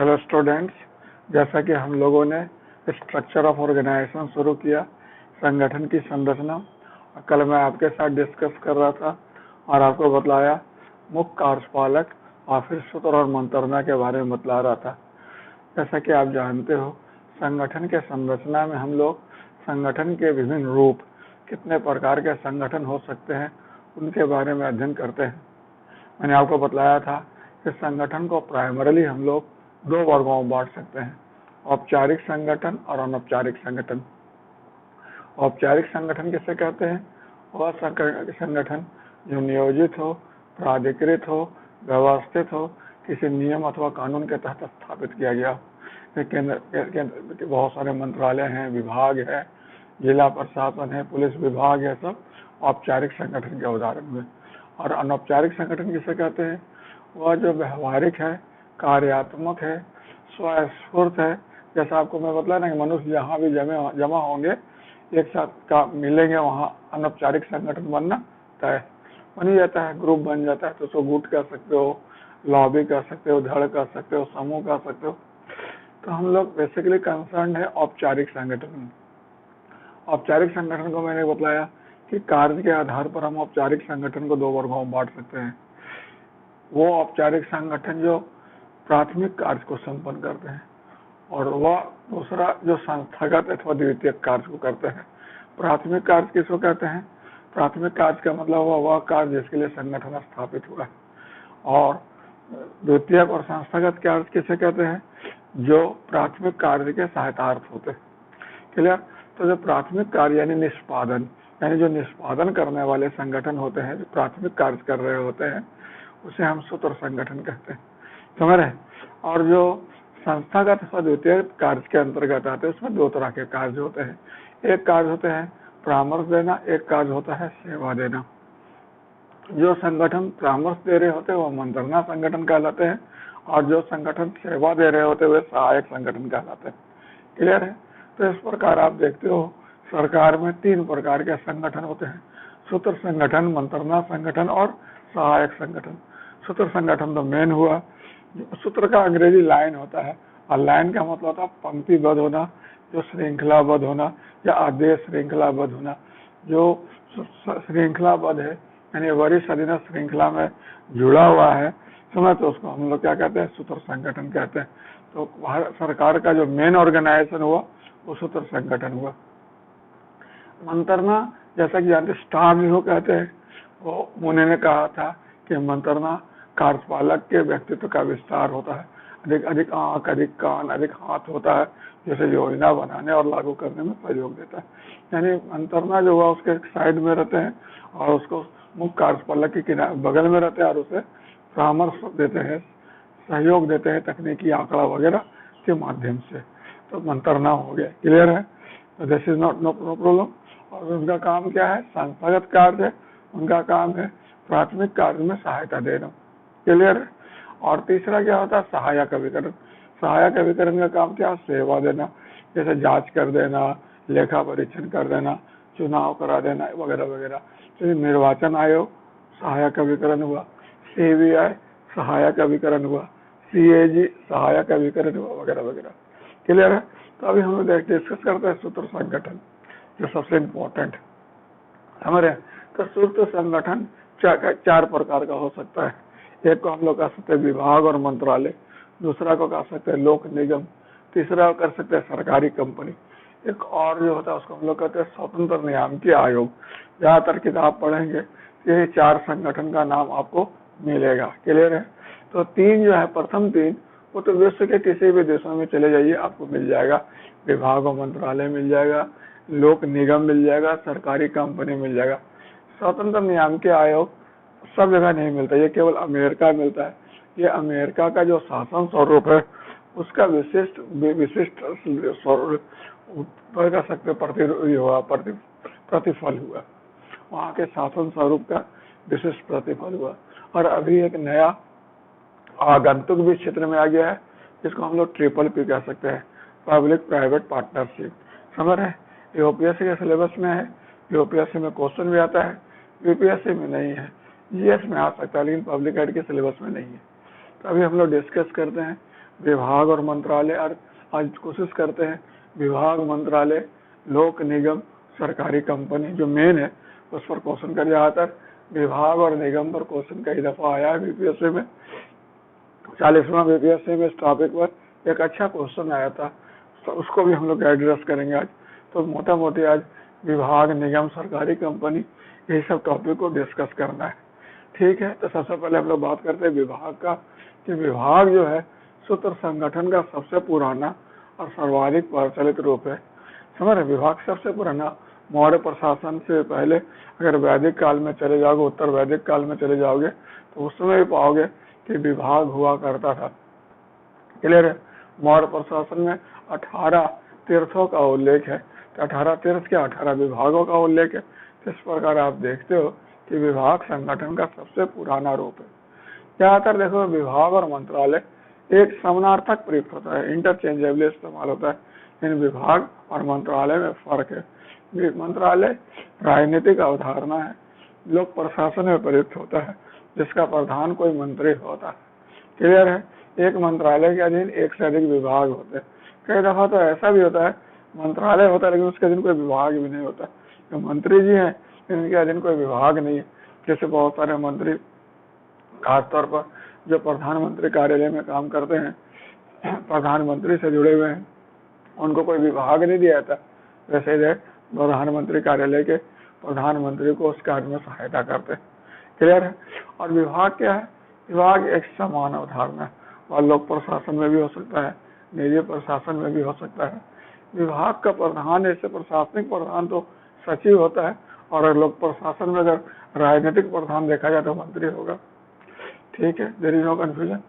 Hello students, जैसा कि हम लोगों ने स्ट्रक्चर ऑफ ऑर्गेनाइजेशन शुरू किया, संगठन की संरचना, और कल मैं आपके साथ डिस्कस कर रहा था और आपको बतलाया मुख्य कार्यपालक और फिर सूत्र और मंत्रणा के बारे में बतला रहा था। जैसा कि आप जानते हो, संगठन के संरचना में हम लोग संगठन के विभिन्न रूप, कितने प्रकार के संगठन हो सकते हैं, उनके बारे में अध्ययन करते हैं। मैंने आपको बतलाया था कि संगठन को प्राइमरीली हम लोग दो वर्गों में बांट सकते हैं, औपचारिक संगठन और अनौपचारिक संगठन। औपचारिक संगठन किसे कहते हैं? वह संगठन जो नियोजित हो, प्राधिकृत हो, व्यवस्थित हो, किसी नियम अथवा कानून के तहत स्थापित किया गया। केंद्र बहुत सारे मंत्रालय हैं, विभाग है, जिला प्रशासन है, पुलिस विभाग है, सब औपचारिक संगठन के उदाहरण हुए। और अनौपचारिक संगठन किसे कहते हैं? वह जो व्यवहारिक है, कार्यात्मक है, स्वस्फूर्त है। जैसा आपको मैं बतला ना कि मनुष्य जहाँ भी जमा होंगे, एक साथ का मिलेंगे, वहाँ अनौपचारिक संगठन बनना तय बन ही जाता है, ग्रुप बन जाता है। तो उसको गुट कह सकते हो, लॉबी कह सकते हो, धड़ कह सकते हो, समूह कह सकते हो। तो हम लोग बेसिकली कंसर्न है औपचारिक संगठन। औपचारिक संगठन को मैंने बतलाया कि कार्य के आधार पर हम औपचारिक संगठन को दो वर्गों में बांट सकते हैं। वो औपचारिक संगठन जो प्राथमिक कार्य को संपन्न करते हैं, और वह दूसरा जो संस्थागत अथवा द्वितीय कार्य को करते हैं। प्राथमिक कार्य किसको कहते हैं? प्राथमिक कार्य का मतलब वह कार्य जिसके लिए संगठन स्थापित हुआ है। और द्वितीय और संस्थागत कार्य किसे कहते हैं? जो प्राथमिक कार्य के सहायतार्थ होते हैं। क्लियर? तो जो प्राथमिक कार्य यानी निष्पादन, यानी जो निष्पादन करने वाले संगठन होते हैं, जो प्राथमिक कार्य कर रहे होते हैं, उसे हम सूत्र संगठन कहते हैं। समझ रहे? और जो संस्थागत अथवा द्वितीय कार्य के अंतर्गत आते हैं, उसमें दो तरह के कार्य होते हैं। एक कार्य होते हैं परामर्श देना, एक कार्य होता है सेवा देना। जो संगठन परामर्श दे रहे होते हैं वो मंत्रणा संगठन कहलाते हैं, और जो संगठन सेवा दे रहे होते हैं वे सहायक संगठन कहलाते हैं। क्लियर है? तो इस प्रकार आप देखते हो, सरकार में तीन प्रकार के संगठन होते हैं: सूत्र संगठन, मंत्रणा संगठन और सहायक संगठन। सूत्र संगठन तो मेन हुआ। सूत्र का अंग्रेजी लाइन होता है, और लाइन का मतलब होता है पंक्तिबद्ध होना, जो श्रृंखलाबद्ध होना या आदेश श्रृंखलाबद्ध होना। जो श्रृंखलाबद्ध है यानी वरिष्ठ अधीनस्थ श्रृंखला में जुड़ा हुआ है, समझ, तो उसको हम लोग क्या कहते हैं? सूत्र संगठन कहते हैं। तो भारत सरकार का जो मेन ऑर्गेनाइजेशन हुआ वो सूत्र संगठन हुआ। मंत्रणा, जैसा कि जानते स्टार जिसको कहते हैं, वो उन्होंने कहा था कि मंत्रणा कार्यपालक के व्यक्तित्व का विस्तार होता है। अधिक आंख, अधिक कान, अधिक हाथ होता है, जैसे योजना बनाने और लागू करने में सहयोग देता है। यानी मंत्रणा जो हुआ उसके साइड में रहते हैं, और उसको मुख्य कार्यपालक के बगल में रहते हैं, और उसे परामर्श देते हैं, सहयोग देते हैं तकनीकी आंकड़ा वगैरह के माध्यम से। तो मंत्रणा हो गया। क्लियर है? तो this is not know problem. और उनका काम क्या है? संस्थागत कार्य है। उनका काम है प्राथमिक कार्य में सहायता देना। क्लियर है? और तीसरा क्या होता है? सहायक अभिकरण। सहायक अभिकरण का काम क्या है? सेवा देना, जैसे जांच कर देना, लेखा परीक्षण कर देना, चुनाव करा देना वगैरह वगैरह। तो निर्वाचन आयोग सहायक अभिकरण हुआ, CBI सहायक अभिकरण हुआ, CAG सहायक अभिकरण हुआ वगैरह वगैरह। क्लियर है? तो अभी हम लोग डिस्कस करते हैं सूत्र संगठन, जो सबसे इम्पोर्टेंट है हमारे। तो सूत्र संगठन चार प्रकार का हो सकता है। एक को हम लोग कह सकते हैं विभाग और मंत्रालय, दूसरा को कह सकते हैं लोक निगम, तीसरा कर सकते हैं सरकारी कंपनी, एक और जो होता है उसको हम लोग कहते हैं स्वतंत्र नियामकीय आयोग। ज्यादातर किताब पढ़ेंगे ये चार संगठन का नाम आपको मिलेगा। क्लियर है? तो तीन जो है, प्रथम तीन वो तो विश्व के किसी भी देशों में चले जाइए आपको मिल जाएगा। विभाग और मंत्रालय मिल जाएगा, लोक निगम मिल जाएगा, सरकारी कंपनी मिल जाएगा। स्वतंत्र नियामकीय आयोग सब जगह नहीं मिलता, ये केवल अमेरिका मिलता है। ये अमेरिका का जो शासन स्वरूप है उसका विशिष्ट कह सकते प्रतिफल हुआ, वहाँ के शासन स्वरूप का विशिष्ट प्रतिफल हुआ। और अभी एक नया आगंतुक भी क्षेत्र में आ गया है, जिसको हम लोग PPP कह सकते हैं, पब्लिक प्राइवेट पार्टनरशिप। समझ रहे हैं? यूपीएससी के सिलेबस में है, यूपीएससी में क्वेश्चन भी आता है, यूपीएससी में नहीं है, GS में आ सकता है, लेकिन पब्लिक एड के सिलेबस में नहीं है। तो अभी हम लोग डिस्कस करते हैं विभाग और मंत्रालय, और आज कोशिश करते हैं विभाग, मंत्रालय, लोक निगम, सरकारी कंपनी जो मेन है उस पर क्वेश्चन कर। ज्यादातर विभाग और निगम पर क्वेश्चन कई दफा आया है बीपीएससी में। 40वां बीपीएससी में इस टॉपिक पर एक अच्छा क्वेश्चन आया था, तो उसको भी हम लोग एड्रेस करेंगे आज। तो मोटा मोटी आज विभाग, निगम, सरकारी कंपनी, यही सब टॉपिक को डिस्कस करना है। ठीक है, तो सबसे पहले हम लोग बात करते हैं विभाग का, कि विभाग जो है सूत्र संगठन का सबसे पुराना और सर्वाधिक प्रचलित रूप है। समझ रहे, विभाग सबसे पुराना। मौर्य प्रशासन से पहले अगर वैदिक काल में चले जाओगे, उत्तर वैदिक काल में चले जाओगे, तो उस समय भी पाओगे कि विभाग हुआ करता था। क्लियर है। मौर्य प्रशासन में 18 तीर्थों का उल्लेख है, तो 18 तीर्थ के 18 विभागों का उल्लेख है। इस प्रकार आप देखते हो कि विभाग संगठन का सबसे पुराना रूप है। ज्यादातर देखो विभाग और मंत्रालय एक समानार्थक प्रयुक्त होता है, इंटरचेंजेबली इस्तेमाल होता है, लेकिन विभाग और मंत्रालय में फर्क है। मंत्रालय राजनीतिक अवधारणा है, लोक प्रशासन में प्रयुक्त होता है, जिसका प्रधान कोई मंत्री होता है। क्लियर है। एक मंत्रालय के अधीन एक से अधिक विभाग होते हैं। कई दफा तो ऐसा भी होता है मंत्रालय होता है लेकिन उसके अधीन कोई विभाग भी नहीं होता। तो मंत्री जी हैं इनके अधीन कोई विभाग नहीं है। जैसे बहुत सारे मंत्री खासतौर पर जो प्रधानमंत्री कार्यालय में काम करते हैं, प्रधानमंत्री से जुड़े हुए हैं, उनको कोई विभाग नहीं दिया जाता। वैसे प्रधानमंत्री कार्यालय के प्रधानमंत्री को उस कार्य में सहायता करते हैं। क्लियर है। और विभाग क्या है? विभाग एक समान अवधारणा है, और लोक प्रशासन में भी हो सकता है, निजी प्रशासन में भी हो सकता है। विभाग का प्रधान, ऐसे प्रशासनिक प्रधान तो सचिव होता है, और लोक प्रशासन में अगर राजनीतिक प्रधान देखा जाए तो मंत्री होगा। ठीक है, देयर इज नो कंफ्यूजन।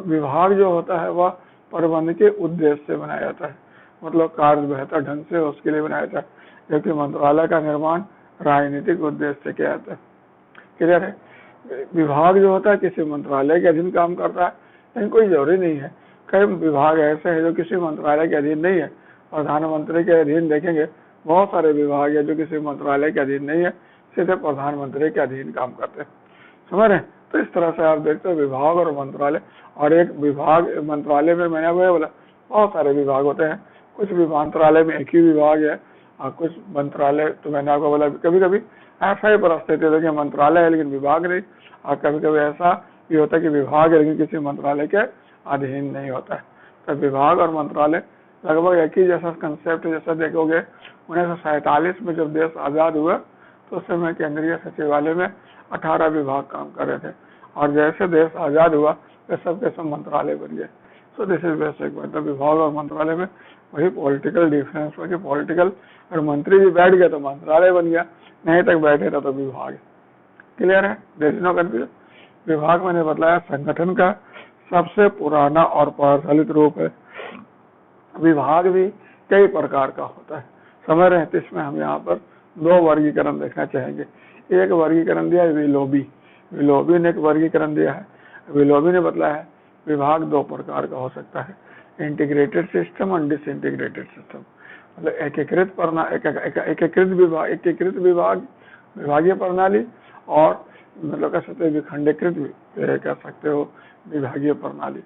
विभाग जो होता है वह प्रबंध के उद्देश्य से बनाया जाता है, मतलब कार्य बेहतर ढंग से उसके लिए बनाया जाता है, जबकि मंत्रालय का निर्माण राजनीतिक उद्देश्य से किया जाता है। क्लियर है। विभाग जो होता है किसी मंत्रालय के अधीन काम करता है, लेकिन कोई जरूरी नहीं है। कई विभाग ऐसे हैं जो किसी मंत्रालय के अधीन नहीं है। प्रधानमंत्री के अधीन देखेंगे बहुत सारे विभाग है जो किसी मंत्रालय के अधीन नहीं है, सीधे प्रधानमंत्री के अधीन काम करते हैं। समझ रहे हैं। तो इस तरह से आप देखते हो विभाग और मंत्रालय। और एक विभाग, मंत्रालय में मैंने बोला बहुत सारे विभाग होते हैं। कुछ भी मंत्रालय में एक ही विभाग है, और कुछ मंत्रालय, तो मैंने आपको बोला कभी कभी ऐसा ही परिस्थिति है कि मंत्रालय है लेकिन विभाग नहीं, और कभी कभी ऐसा भी होता है कि विभाग है लेकिन किसी मंत्रालय के अधीन नहीं होता है। तो विभाग और मंत्रालय लगभग एक ही जैसा कंसेप्ट। जैसा देखोगे 1947 में जब देश आजाद हुआ तो उस समय केंद्रीय सचिवालय में 18 विभाग काम कर रहे थे, और जैसे देश आजाद हुआ वे सब के सब मंत्रालय बन गए। So this is basic. मतलब विभाग और मंत्रालय में वही पॉलिटिकल डिफरेंस हो कि पॉलिटिकल, और मंत्री जी बैठ गए तो मंत्रालय बन गया, नहीं तक बैठे था तो विभाग। क्लियर है। There is no confusion. विभाग मैंने बताया संगठन का सबसे पुराना और प्रचलित रूप है। विभाग भी कई प्रकार का होता है, समझ रहे हैं। तो इसमें हम यहाँ पर 2 वर्गीकरण देखना चाहेंगे। एक वर्गीकरण दिया है विलोबी। विलोबी ने एक वर्गीकरण दिया है। विलोबी ने बताया है विभाग 2 प्रकार का हो सकता है, इंटीग्रेटेड सिस्टम और डिसइंटीग्रेटेड सिस्टम। मतलब एकीकृत विभाग, विभागीय प्रणाली, और मतलब कह सकते हो विखंडीकृत कह सकते हो विभागीय प्रणाली।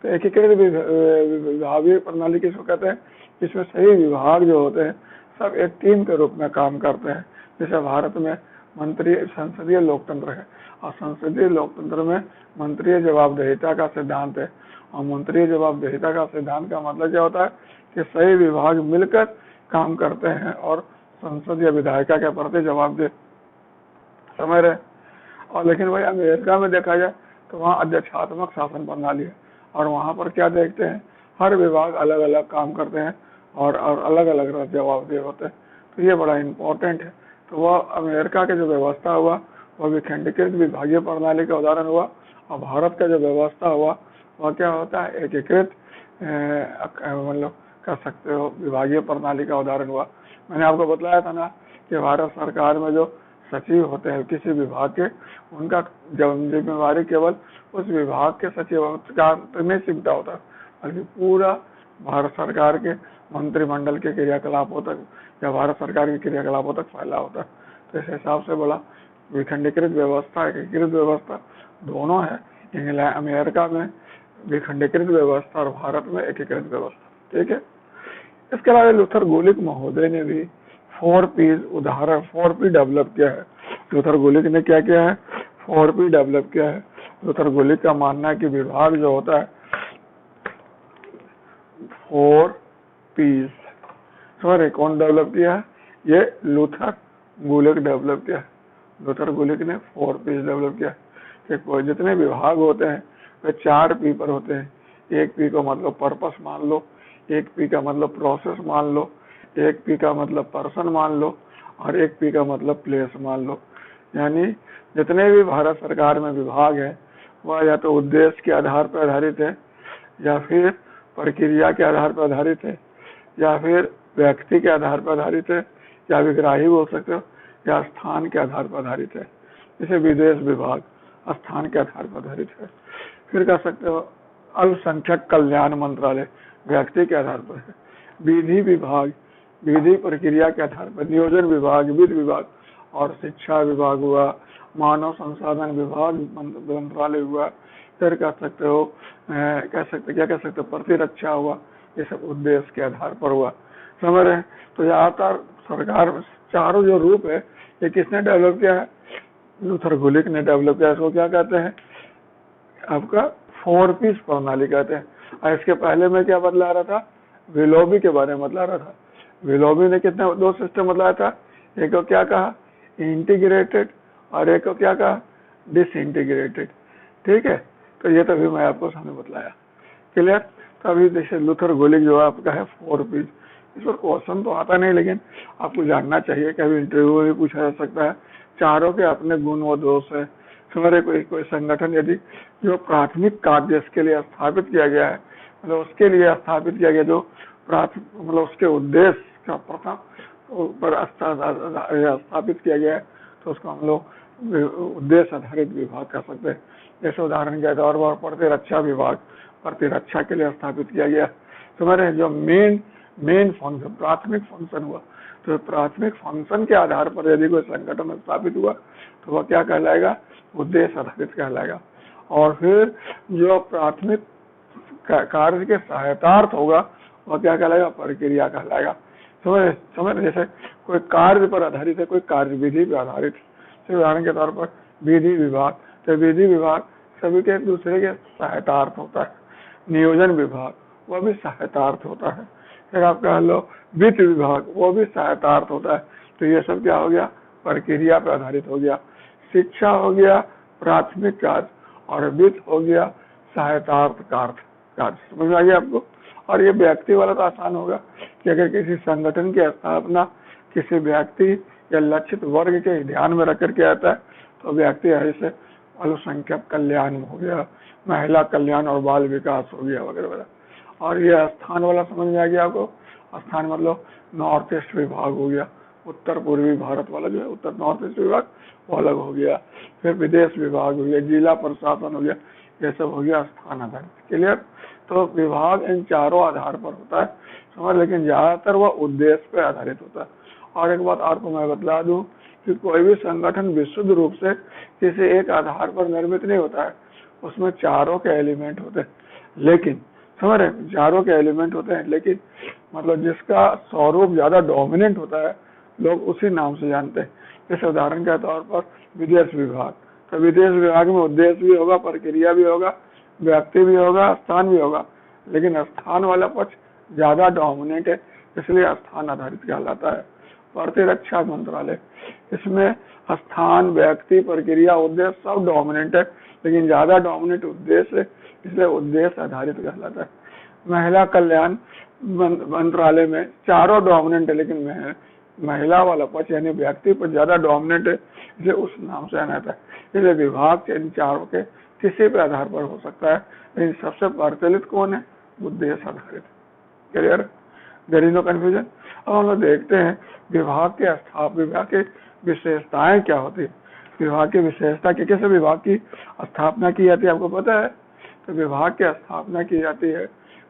तो एकीकृत विभागीय प्रणाली किसको कहते हैं? जिसमें सही विभाग जो होते हैं सब एक टीम के रूप में काम करते हैं। जैसे भारत में संसदीय लोकतंत्र है, और संसदीय लोकतंत्र में मंत्रीय जवाबदेहिता का सिद्धांत है। और मंत्रीय जवाबदेहिता का सिद्धांत का मतलब क्या होता है कि सही विभाग मिलकर काम करते हैं और संसद या विधायिका के प्रति जवाबदेह। समझ रहे। और लेकिन वही अमेरिका में देखा जाए तो वहाँ अध्यक्षात्मक शासन प्रणाली है, और वहाँ पर क्या देखते हैं हर विभाग अलग अलग काम करते हैं और अलग अलग जवाबदेह होते हैं। तो ये बड़ा इम्पोर्टेंट है। तो वह अमेरिका के जो व्यवस्था हुआ वह विखंडीकृत विभागीय प्रणाली का उदाहरण हुआ, और भारत का जो व्यवस्था हुआ वह क्या होता है एकीकृत, मतलब कर सकते हो विभागीय प्रणाली का उदाहरण हुआ। मैंने आपको बतलाया था ना कि भारत सरकार में जो सचिव होते हैं किसी विभाग के, उनका जिम्मेवारी केवल उस विभाग के सचिव में सिमटा होता है, बल्कि पूरा भारत सरकार के मंत्रिमंडल के क्रियाकलापों तक या भारत सरकार के क्रियाकलापों तक फैला होता है। तो इस हिसाब से बोला विखंडीकृत व्यवस्था, एकीकृत व्यवस्था दोनों है। अमेरिका में विखंडीकृत व्यवस्था और भारत में एकीकृत व्यवस्था। ठीक है। इसके अलावा लूथर गुलिक महोदय ने भी 4P उदाहरण 4P डेवलप किया है। लूथर गुलिक ने क्या किया है? 4P डेवलप किया है। लूथर गुलिक का मानना है कि विभाग जो होता है 4P। सॉरी, कौन डेवलप किया है? ये लूथर गुलिक डेवलप किया है। लूथर गुलिक ने 4P डेवलप किया है कि जितने विभाग होते हैं वे 4P पर होते हैं। एक P को मतलब पर्पस मान लो, एक P का मतलब प्रोसेस मान लो, एक P का मतलब पर्सन मान लो और एक P का मतलब प्लेस मान लो। यानी जितने भी भारत सरकार में विभाग है वह या तो उद्देश्य के आधार पर आधारित है, या फिर प्रक्रिया के आधार पर आधारित है, या फिर व्यक्ति के आधार पर आधारित है, या विग्राही बोल सकते हो, या स्थान के आधार पर आधारित है। जैसे विदेश विभाग स्थान के आधार पर आधारित है। फिर कह सकते हो अल्पसंख्यक कल्याण मंत्रालय व्यक्ति के आधार पर है। विधि विभाग विधि प्रक्रिया के आधार पर, नियोजन विभाग वित्त विभाग और शिक्षा विभाग हुआ, मानव संसाधन विभाग मंत्रालय हुआ। फिर कह सकते हो क्या कह सकते हो प्रतिरक्षा हुआ। ये सब उद्देश्य के आधार पर हुआ। समझ रहे हैं? तो ज्यादातर सरकार में चारों जो रूप है ये किसने डेवलप किया है? लूथर गुलिक ने डेवलप किया। इसको क्या कहते हैं? आपका 4P प्रणाली कहते हैं। और इसके पहले में क्या बतला रहा था? विलोबी के बारे में बतला रहा था। विलोबी ने कितने 2 सिस्टम बतलाया था। एक को क्या कहा? इंटीग्रेटेड, और एक को क्या कहा? डिसइंटीग्रेटेड। ठीक है। तो ये तभी मैं आपको सामने बतलाया। क्लियर? तभी जैसे लूथर गुलिक जो आपका है 4P, इस पर क्वेश्चन तो आता नहीं, लेकिन आपको जानना चाहिए। कभी इंटरव्यू में पूछा जा सकता है। चारों के अपने गुण व दोष है। हमारे कोई संगठन यदि जो प्राथमिक कार्य इसके लिए स्थापित किया गया है, मतलब उसके लिए स्थापित किया गया जो मतलब उसके उद्देश्य का प्रथम पर स्थापित किया गया है, तो उसको हम लोग उद्देश्य आधारित विभाग कह सकते हैं। जैसे उदाहरण के तौर पर प्रतिरक्षा विभाग प्रतिरक्षा के लिए स्थापित किया गया। तो हमारे जो मेन फंक्शन प्राथमिक फंक्शन हुआ, तो प्राथमिक फंक्शन के आधार पर यदि कोई संगठन स्थापित हुआ तो वह क्या कहलाएगा? उद्देश्य आधारित कहलाएगा। और फिर जो प्राथमिक कार्य के सहायतार्थ होगा वह क्या कहलाएगा? प्रक्रिया कहलाएगा। समझ जैसे कोई कार्य पर आधारित है, कोई कार्य विधि पर आधारित है। उदाहरण के तौर पर विधि विभाग, तो विधि विभाग सभी के एक दूसरे के सहायतार्थ होता है। नियोजन विभाग वह भी सहायतार्थ होता है। फिर आप कह लो वित्त विभाग, वो भी सहायतार्थ होता है। तो ये सब क्या हो गया? प्रक्रिया पर आधारित हो गया। शिक्षा हो गया प्राथमिक कार्य, और वित्त हो गया सहायतार्थ कार्य। समझ में आ गया आपको? और ये व्यक्ति वाला तो आसान होगा कि अगर किसी संगठन की स्थापना किसी व्यक्ति या लक्षित वर्ग के ध्यान में रख करके आता है, तो व्यक्ति ऐसे अल्पसंख्यक कल्याण हो गया, महिला कल्याण और बाल विकास हो गया वगैरह वगैरह। और ये स्थान वाला समझ में आ गया आपको? स्थान मतलब नॉर्थ ईस्ट विभाग हो गया, उत्तर पूर्वी भारत वाला जो है उत्तर नॉर्थ ईस्ट विभाग वो अलग हो गया। फिर विदेश विभाग हो गया, जिला प्रशासन हो गया, ये सब हो गया स्थान आधारित। क्लियर? तो विभाग इन चारों आधार पर होता है समझ, लेकिन ज्यादातर वह उद्देश्य पर आधारित होता है। और एक बात आपको मैं बतला दूं कि कोई भी संगठन विशुद्ध रूप से किसी एक आधार पर निर्मित नहीं होता है, उसमें चारों के एलिमेंट होते हैं। लेकिन समझ रहे, चारों के एलिमेंट होते हैं, लेकिन मतलब जिसका स्वरूप ज्यादा डोमिनेंट होता है लोग उसी नाम से जानते हैं। जैसे उदाहरण के तौर पर विदेश विभाग, तो विदेश विभाग में उद्देश्य भी होगा, प्रक्रिया भी होगा, व्यक्ति भी होगा, स्थान भी होगा, लेकिन स्थान वाला पक्ष ज्यादा डोमिनेंट है, इसलिए स्थान आधारित कहलाता है। प्रतिरक्षा मंत्रालय, इसमें स्थान, व्यक्ति, प्रक्रिया, उद्देश्य सब डोमिनेंट है, लेकिन ज्यादा डोमिनेंट उद्देश्य है, इसलिए उद्देश्य आधारित कहलाता है। महिला कल्याण मंत्रालय में चारों डोमिनेंट है, लेकिन महिला वाला पक्ष यानी व्यक्ति पर ज्यादा डोमिनेंट है, इसलिए उस नाम से आना है। इसलिए विभाग इन चारों के किसी भी आधार पर हो सकता है, लेकिन सबसे प्रचलित कौन है? उद्देश्य आधारित। Clear? There is no confusion. अब हम लोग देखते हैं विभाग के विशेषताएं क्या होती है। विभाग की विशेषता कैसे विभाग की स्थापना की जाती है आपको पता है? तो विभाग की स्थापना की जाती है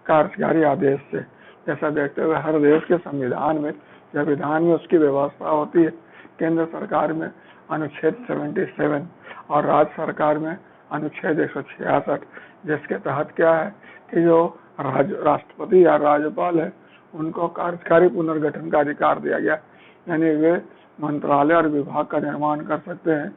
कार्यकारी आदेश से। जैसा देखते हुए हर देश के संविधान में या विधान में उसकी व्यवस्था होती है। केंद्र सरकार में अनुच्छेद 77 और राज्य सरकार में अनुच्छेद 166, जिसके तहत क्या है कि जो राष्ट्रपति या राज्यपाल है उनको कार्यकारी पुनर्गठन का अधिकार दिया गया, यानी वे मंत्रालय और विभाग का निर्माण कर सकते हैं।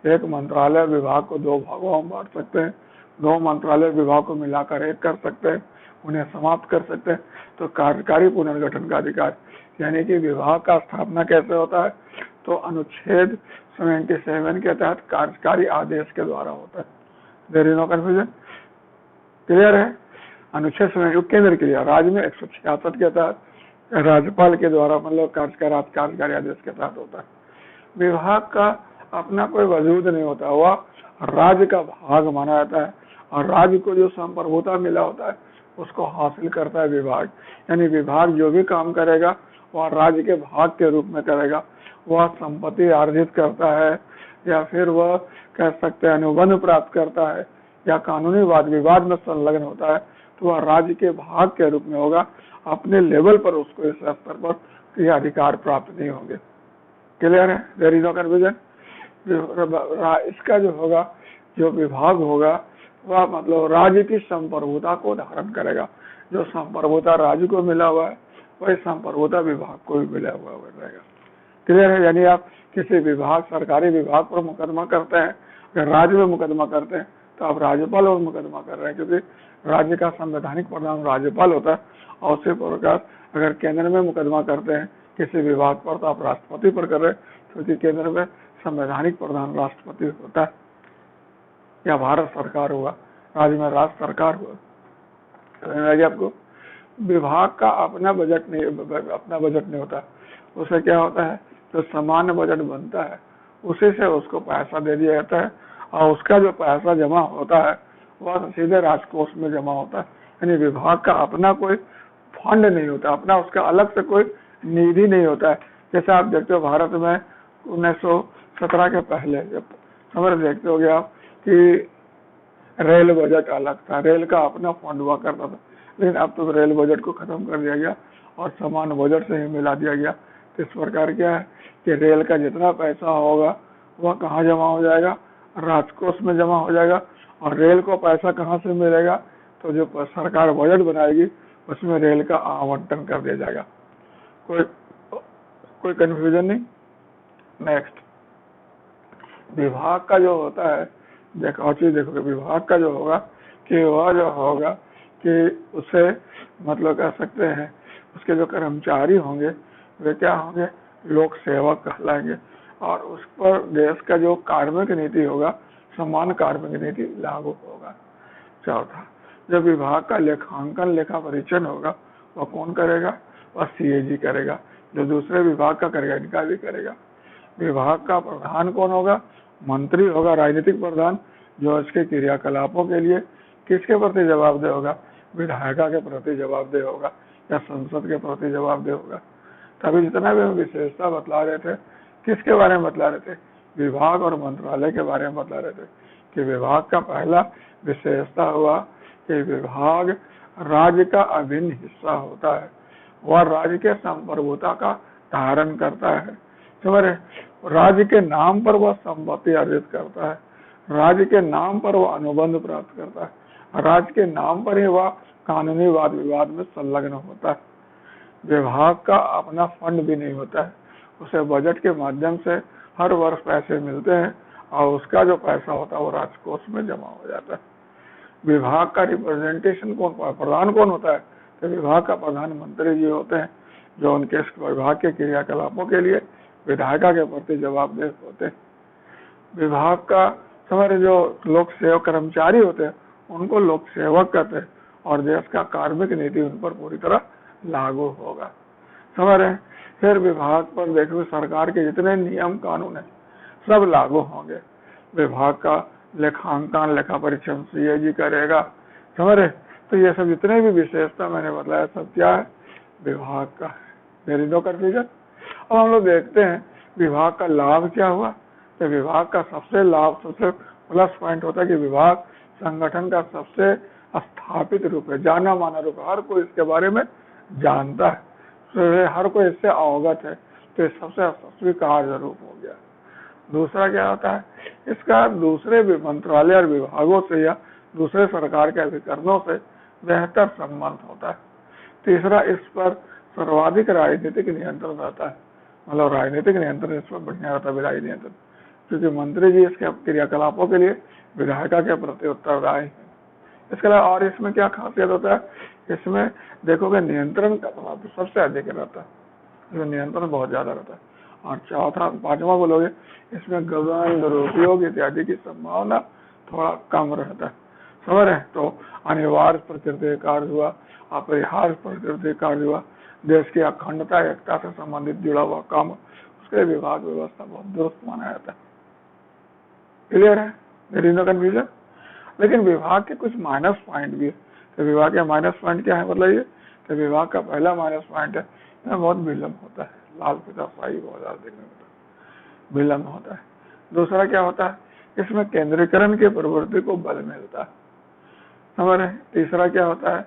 एक मंत्रालय विभाग को 2 भागों में बांट सकते हैं, 2 मंत्रालय विभाग को मिलाकर एक कर सकते हैं, उन्हें समाप्त कर सकते हैं। तो कार्यकारी पुनर्गठन का अधिकार, यानी कि विभाग का स्थापना कैसे होता है, तो अनुच्छेद 77 के तहत कार्यकारी आदेश के द्वारा होता है। There is no confusion, clear है। अनुच्छेद 77 केंद्र के लिए, राज्य में 166 के तहत राज्यपाल के द्वारा मतलब कार्यकारी आदेश के तहत होता है। विभाग का अपना कोई वजूद नहीं होता, वह राज्य का भाग माना जाता है और राज्य को जो संप्रभुता मिला होता है उसको हासिल करता है विभाग। यानी विभाग जो भी काम करेगा वह राज्य के भाग के रूप में करेगा। वह संपत्ति अर्जित करता है या फिर वह कह सकते हैं अनुबंध प्राप्त करता है या कानूनी वाद विवाद में संलग्न होता है, तो वह राज्य के भाग के रूप में होगा। अपने लेवल पर उसको इस स्तर पर यह अधिकार प्राप्त नहीं होंगे। क्लियर है, देयर इज नो कंफ्यूजन। इसका जो होगा, जो विभाग होगा वह मतलब राज्य की संप्रभुता को धारण करेगा। जो संप्रभुता राज्य को मिला हुआ है वही संप्रभुता विभाग को भी मिला हुआ रहेगा। क्लियर है, यानी आप किसी विभाग, सरकारी विभाग पर मुकदमा करते हैं, अगर राज्य में मुकदमा करते हैं तो आप राज्यपाल पर मुकदमा कर रहे हैं, क्योंकि राज्य का संवैधानिक प्रधान राज्यपाल होता है। और उसी प्रकार अगर केंद्र में मुकदमा करते हैं किसी विभाग पर तो आप राष्ट्रपति पर कर रहे हैं, क्योंकि केंद्र में संवैधानिक प्रधान राष्ट्रपति होता है, या भारत सरकार हुआ, राज्य में राज्य सरकार हुआ। आपको विभाग का अपना बजट नहीं होता, उसे क्या होता है, जो सामान्य बजट बनता है उसी से उसको पैसा दे दिया जाता है और उसका जो पैसा जमा होता है वह सीधे राजकोष में जमा होता है। यानी विभाग का अपना कोई फंड नहीं होता, अपना उसका अलग से कोई निधि नहीं होता है। जैसे आप देखते हो भारत में 1917 के पहले जब समझ देखते हो आप कि रेल बजट अलग था, रेल का अपना फंड हुआ करता था, लेकिन अब तो रेल बजट को खत्म कर दिया गया और सामान्य बजट से ही मिला दिया गया। तो इस प्रकार क्या है कि रेल का जितना पैसा होगा वह कहाँ जमा हो जाएगा, राजकोष में जमा हो जाएगा। और रेल को पैसा कहाँ से मिलेगा, तो जो सरकार बजट बनाएगी उसमें रेल का आवंटन कर दिया जाएगा। कोई कंफ्यूजन नहीं। नेक्स्ट, विभाग का जो होता है, देखो देखोगे विभाग का जो होगा कि वह जो होगा कि उसे मतलब कह सकते हैं उसके जो कर्मचारी होंगे वे क्या होंगे, लोक सेवक कहलाएंगे। और उस पर देश का जो कार्मिक नीति होगा, समान कार्मिक नीति लागू होगा। चौथा, जब विभाग का लेखांकन लेखा परीक्षण होगा वह कौन करेगा, वह सीएजी करेगा, जो दूसरे विभाग का करेगा इनका भी करेगा। विभाग का प्रधान कौन होगा, मंत्री होगा, राजनीतिक प्रधान, जो इसके क्रियाकलापों के लिए किसके प्रति जवाबदेह होगा, विधायिका के प्रति जवाबदेह होगा या संसद के प्रति जवाबदेह होगा। तभी जितना भी हम विशेषता बतला रहे थे, किसके बारे में बतला रहे थे, विभाग और मंत्रालय के बारे में बतला रहे थे कि विभाग का पहला विशेषता हुआ कि विभाग राज्य का अभिन्न हिस्सा होता है, वह राज्य के संप्रभुता का धारण करता है। समझ, राज्य के नाम पर वह संपत्ति अर्जित करता है, राज्य के नाम पर वह अनुबंध प्राप्त करता है, राज्य के नाम पर ही वह कानूनी वाद विवाद में संलग्न होता है। विभाग का अपना फंड भी नहीं होता है, उसे बजट के माध्यम से हर वर्ष पैसे मिलते हैं और उसका जो पैसा होता है वो राजकोष में जमा हो जाता है। विभाग का रिप्रेजेंटेशन कौन, प्रधान कौन होता है, तो विभाग का प्रधानमंत्री जी होते हैं, जो उनके विभाग के क्रियाकलापों के लिए विधायिका के प्रति जवाबदेह होते हैं। विभाग का हमारे जो लोक सेवक कर्मचारी होते हैं उनको लोक सेवक कहते हैं और देश का कार्मिक नीति उन पर पूरी तरह लागू होगा। समझ रहे हैं। फिर विभाग पर देखो सरकार के जितने नियम कानून है सब लागू होंगे। विभाग का लेखांकन लेखा परीक्षण सीएजी करेगा। समझ रहे। तो ये सब जितने भी विशेषता मैंने बताया सब क्या है, विभाग का है। मेरी नो कंफ्यूजन। अब हम लोग देखते हैं विभाग का लाभ क्या हुआ। तो विभाग का सबसे लाभ, सबसे प्लस पॉइंट होता है कि विभाग संगठन का सबसे स्थापित रूप है, जाना माना रूप है, हर कोई इसके बारे में जानता है, तो हर कोई इससे अवगत है, तो ये सबसे स्वीकार्य रूप हो गया। दूसरा क्या होता है, इसका दूसरे मंत्रालय और विभागों से यह दूसरे सरकार के अभिकरणों से बेहतर संबंध होता है। तीसरा, इस पर सर्वाधिक राजनीतिक नियंत्रण रहता है, मतलब राजनीतिक नियंत्रण इस पर बढ़िया रहता है, विधायी नियंत्रण, क्योंकि मंत्री जी इसके क्रियाकलापों के लिए विधायिका के प्रति उत्तरदायी है। इसके अलावा और इसमें क्या खासियत होता है, इसमें देखोगे नियंत्रण का प्रभाव सबसे अधिक रहता है, इसमें नियंत्रण बहुत ज्यादा रहता है। और चौथा, पांचवा बोलोगे, इसमें गबन, दुरुपयोग इत्यादि की संभावना थोड़ा कम रहता है। समझ रहे? तो अनिवार्य प्रकृति कार्य हुआ, अपरिहार्य प्रकृति कार्य हुआ, देश की अखंडता एकता से संबंधित जुड़ा हुआ काम, उसके विभाग व्यवस्था बहुत दुरुस्त माना जाता है। क्लियर है? There is no confusion. लेकिन विभाग के कुछ माइनस पॉइंट भी है। तो विभाग के माइनस पॉइंट क्या है बताइए? तो विभाग का पहला माइनस पॉइंट है, इसमें बहुत विलम्ब होता है, लाल फीताशाही बहुत ज्यादा देखने को मिलता है, विलम्ब होता है। दूसरा क्या होता है, इसमें केंद्रीकरण की प्रवृत्ति को बल मिलता है। समझ रहे? तीसरा क्या होता है,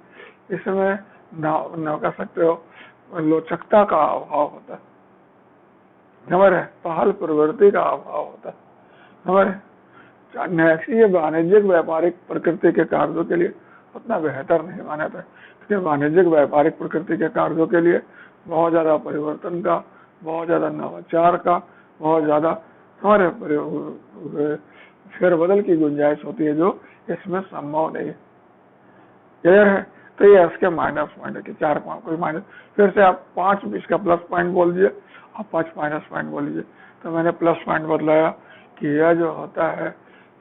इसमें न कह सकते हो लोचकता का अभाव होता है। समझ रहे? पहल प्रवृत्ति का अभाव होता है। समझ रहे? ये वाणिज्यिक व्यापारिक प्रकृति के कार्यों के लिए उतना बेहतर नहीं माना जाता है, क्योंकि वाणिज्यिक व्यापारिक प्रकृति के कार्यों के लिए बहुत ज्यादा परिवर्तन का, बहुत ज्यादा नवाचार का, बहुत ज्यादा हमारे फेरबदल की गुंजाइश होती है, जो इसमें संभव नहीं है। क्लियर है? तो ये इसके माइनस पॉइंट है कि 4 कोई माइनस, फिर से आप 5 इसका प्लस पॉइंट बोल दीजिए, आप 5 माइनस पॉइंट बोल दीजिए। तो मैंने प्लस पॉइंट बतलाया कि यह जो होता है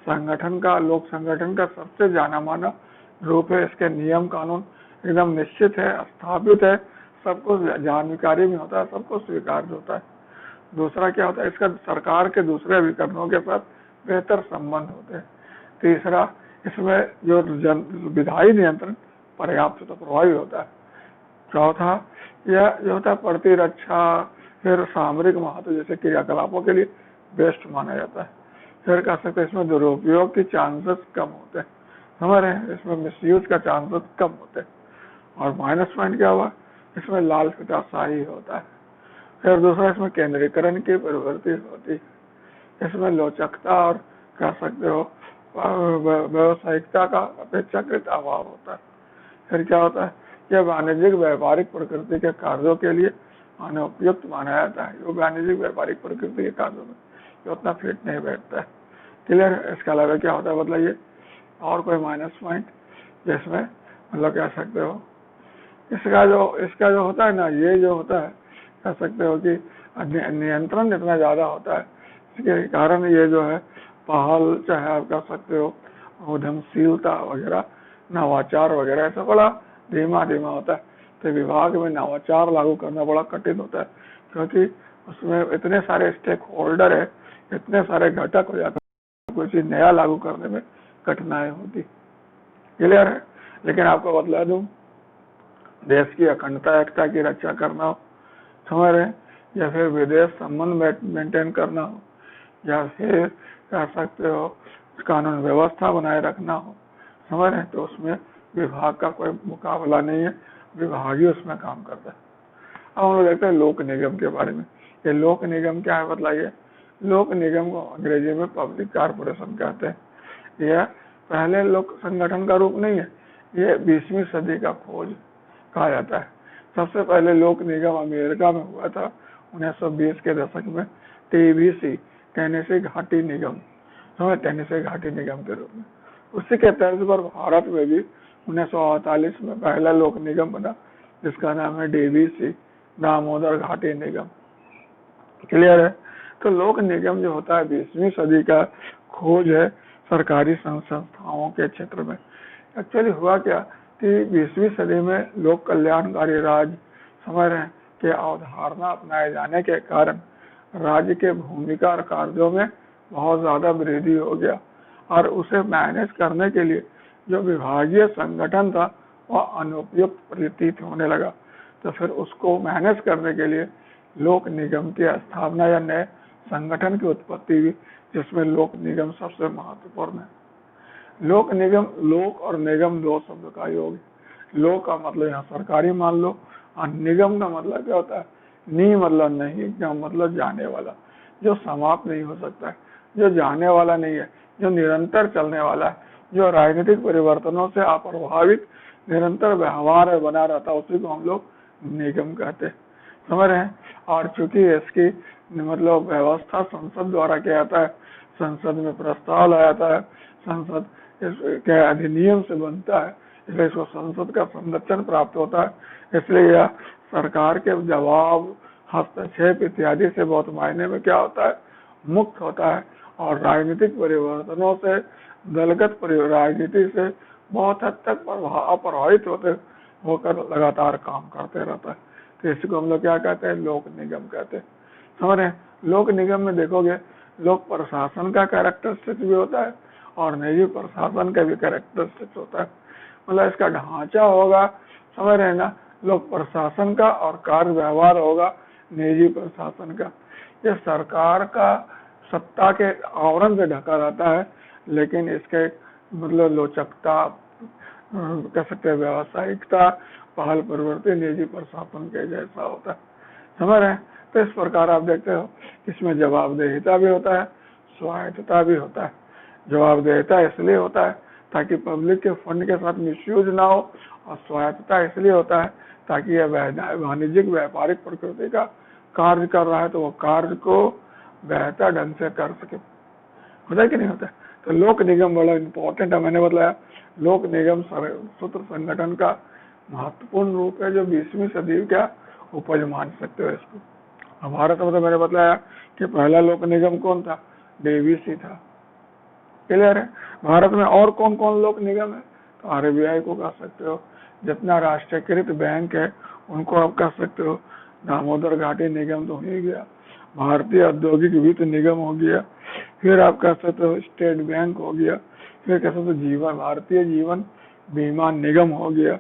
संगठन का, लोक संगठन का सबसे जाना माना रूप है। इसके नियम कानून एकदम निश्चित है, स्थापित है, सबको जानकारी में होता है, सबको स्वीकार्य होता है। दूसरा क्या होता है, इसका सरकार के दूसरे अभिकरणों के साथ बेहतर संबंध होते हैं। तीसरा, इसमें जो विधायी नियंत्रण पर्याप्त तो प्रभावी होता है। चौथा, यह जो होता है प्रतिरक्षा, फिर सामरिक महत्व जैसे क्रियाकलापों के लिए बेस्ट माना जाता है। फिर कह सकते हैं इसमें दुरुपयोग के चांसेस कम होते हैं। समझ रहे हैं? इसमें मिसयूज का चांसेस कम होते हैं। और माइनस पॉइंट क्या हुआ, इसमें लाल फीताशाही होता है। फिर दूसरा, इसमें केंद्रीकरण की प्रवृत्ति होती है। इसमें लोचकता और कह सकते हो व्यवसायिकता का अपेक्षाकृत अभाव होता है। फिर क्या होता है, यह वाणिज्यिक व्यापारिक प्रकृति के कार्यों के लिए अनुपयुक्त माना जाता है। जो वाणिज्यिक व्यापारिक प्रकृति के कार्यों में ये उतना फिट नहीं बैठता है। क्लियर है? इसके अलावा क्या होता है बताइए, और कोई माइनस पॉइंट जिसमें मतलब कह सकते हो इसका जो होता है ना, ये जो होता है कह सकते हो कि नियंत्रण इतना ज्यादा होता है, इसके कारण ये जो है पहल, चाहे आप कह सकते हो उद्यमशीलता वगैरह, नवाचार वगैरह, ऐसा बड़ा धीमा होता है। तो विभाग में नवाचार लागू करना बड़ा कठिन होता है, क्योंकि उसमें इतने सारे स्टेक होल्डर है, इतने सारे घटक हो जाते हैं, कोई चीज नया लागू करने में कठिनाई होती। क्लियर है? लेकिन आपको बतला दूं, देश की अखंडता एकता की रक्षा करना हो, समझ रहे, या फिर विदेश संबंध मेंटेन करना हो, या फिर कह सकते हो कानून व्यवस्था बनाए रखना हो, समझ रहे, तो उसमें विभाग का कोई मुकाबला नहीं है, विभाग ही उसमें काम करता है। अब हम लोग देखते हैं लोक निगम के बारे में। ये लोक निगम क्या है बताइए? लोक निगम को अंग्रेजी में पब्लिक कारपोरेशन कहते हैं। यह पहले लोक संगठन का रूप नहीं है, ये 20वीं सदी का खोज कहा जाता है। सबसे पहले लोक निगम अमेरिका में हुआ था 1920 के दशक में, TBC, टेनेसी घाटी निगम, टेनेसी घाटी निगम के रूप में। उसी के तर्ज पर भारत में भी 1948 में पहला लोक निगम बना, जिसका नाम है DBC, दामोदर घाटी निगम। क्लियर है? तो लोक निगम जो होता है 20वीं सदी का खोज है सरकारी संस्थाओं के क्षेत्र में। एक्चुअली हुआ क्या कि 20वीं सदी में लोक कल्याणकारी राज्य, समझ रहे हैं, के अवधारणा अपनाए जाने के कारण राज्य के भूमिका और कार्यों में बहुत ज्यादा वृद्धि हो गया, और उसे मैनेज करने के लिए जो विभागीय संगठन था वह अनुपयुक्त प्रतीत होने लगा। तो फिर उसको मैनेज करने के लिए लोक निगम की स्थापना या नए संगठन की उत्पत्ति हुई, जिसमें लोक निगम सबसे महत्वपूर्ण है। लोक निगम, लोक और निगम दो शब्द का योग है। लोक का मतलब यहाँ सरकारी मान लो, और निगम का मतलब क्या होता है, नी मतलब नहीं, गम मतलब जाने वाला, जो समाप्त नहीं हो सकता है, जो जाने वाला नहीं है, जो निरंतर चलने वाला है, जो राजनीतिक परिवर्तनों से अप्रभावित निरंतर व्यवहार बना रहता है उसी को हम लोग निगम कहते हैं, समझ रहे हैं। और चूंकि इसकी मतलब व्यवस्था संसद द्वारा किया जाता है, संसद में प्रस्ताव लाया जाता है, संसद के अधिनियम से बनता है, इसलिए इसको संसद का संरक्षण प्राप्त होता है। इसलिए यह सरकार के जवाब, हस्तक्षेप इत्यादि से बहुत मायने में क्या होता है, मुक्त होता है। और राजनीतिक परिवर्तनों से, दलगत राजनीति से बहुत हद तक प्रभावित होकर लगातार काम करते रहता है। तो इसको हम लोग क्या कहते हैं, लोक निगम कहते हैं, समझ रहे हैं। लोक निगम में देखोगे लोक प्रशासन का कैरेक्टरिस्टिक भी होता है और निजी प्रशासन का भी कैरेक्टरिस्टिक होता है। मतलब इसका ढांचा होगा, समझ रहे हैं ना, लोक प्रशासन का, और कार्य व्यवहार होगा निजी प्रशासन का। ये सरकार का सत्ता के आवरण से ढका रहता है, लेकिन इसके मतलब लोचकता, कह सकते हैं व्यावसायिकता, पहल प्रवृत्ति निजी प्रशासन के जैसा होता है, समझ रहे हैं। तो इस प्रकार आप देखते हो इसमें जवाबदेहिता भी होता है, स्वायत्तता भी होता है। जवाबदेहिता इसलिए होता है ताकि पब्लिक के फंड के साथ मिसयूज ना हो, और स्वायत्तता इसलिए होता है ताकि यह वाणिज्यिक व्यापारिक प्रकृति का कार्य कर रहा है तो वो कार्य को बेहतर ढंग से कर सके, होता है कि नहीं होता है। तो लोक निगम बड़ा इंपॉर्टेंट है। मैंने बताया लोक निगम सूत्र संगठन का महत्वपूर्ण रूप है, जो 20वीं सदी का उपज मान सकते हो इसको। भारत में तो मैंने बताया कि पहला लोक निगम कौन था, डीवीसी था, क्लियर है। भारत में और कौन कौन लोक निगम है, तो आरबीआई को कह सकते हो, जितना राष्ट्रीयकृत बैंक है उनको आप कह सकते हो। दामोदर घाटी निगम तो हो ही गया, भारतीय औद्योगिक वित्त निगम हो गया, फिर आप कह सकते हो स्टेट बैंक हो गया, फिर कह सकते हो भारतीय जीवन बीमा निगम हो गया,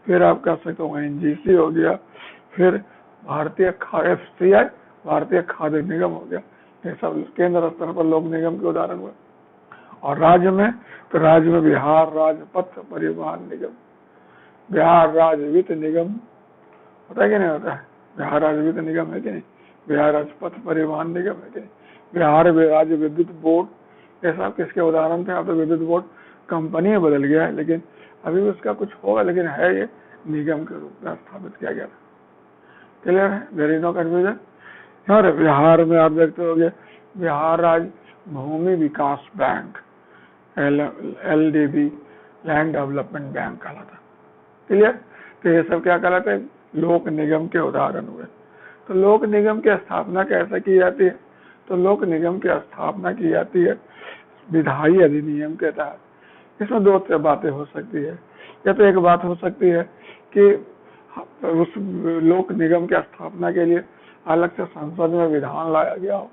फिर आप कह सकते हो एनजीसी हो गया, फिर भारतीय एफसीआई भारतीय खाद्य निगम हो गया। ये सब केंद्र स्तर पर लोक निगम के उदाहरण हुए। और राज्य में, तो राज्य में बिहार राज्य पथ परिवहन निगम, बिहार राज्य वित्त निगम, होता है कि नहीं होता है, बिहार राज्य वित्त निगम है कि नहीं, बिहार राज्य पथ परिवहन निगम है कि नहीं, बिहार राज्य विद्युत बोर्ड, ये सब किसके उदाहरण थे। अब तो विद्युत बोर्ड कंपनी बदल गया है, लेकिन अभी भी उसका कुछ होगा, लेकिन है ये निगम के रूप में स्थापित किया गया था, क्लियर है, वेरी नो कंफ्यूजन। और बिहार में आप देखते होंगे बिहार राज्य भूमि विकास bank, LDB, land development bank कहलाता, क्लियर। तो ये सब क्या कहलाते हैं, लोक निगम के उदाहरण हुए। तो लोक निगम की स्थापना कैसे की जाती है, तो लोक निगम की स्थापना की जाती है विधायी अधिनियम के तहत। इसमें दो बातें हो सकती है, या तो एक बात हो सकती है कि उस लोक निगम की स्थापना के लिए अलग से संसद में विधान लाया गया हो,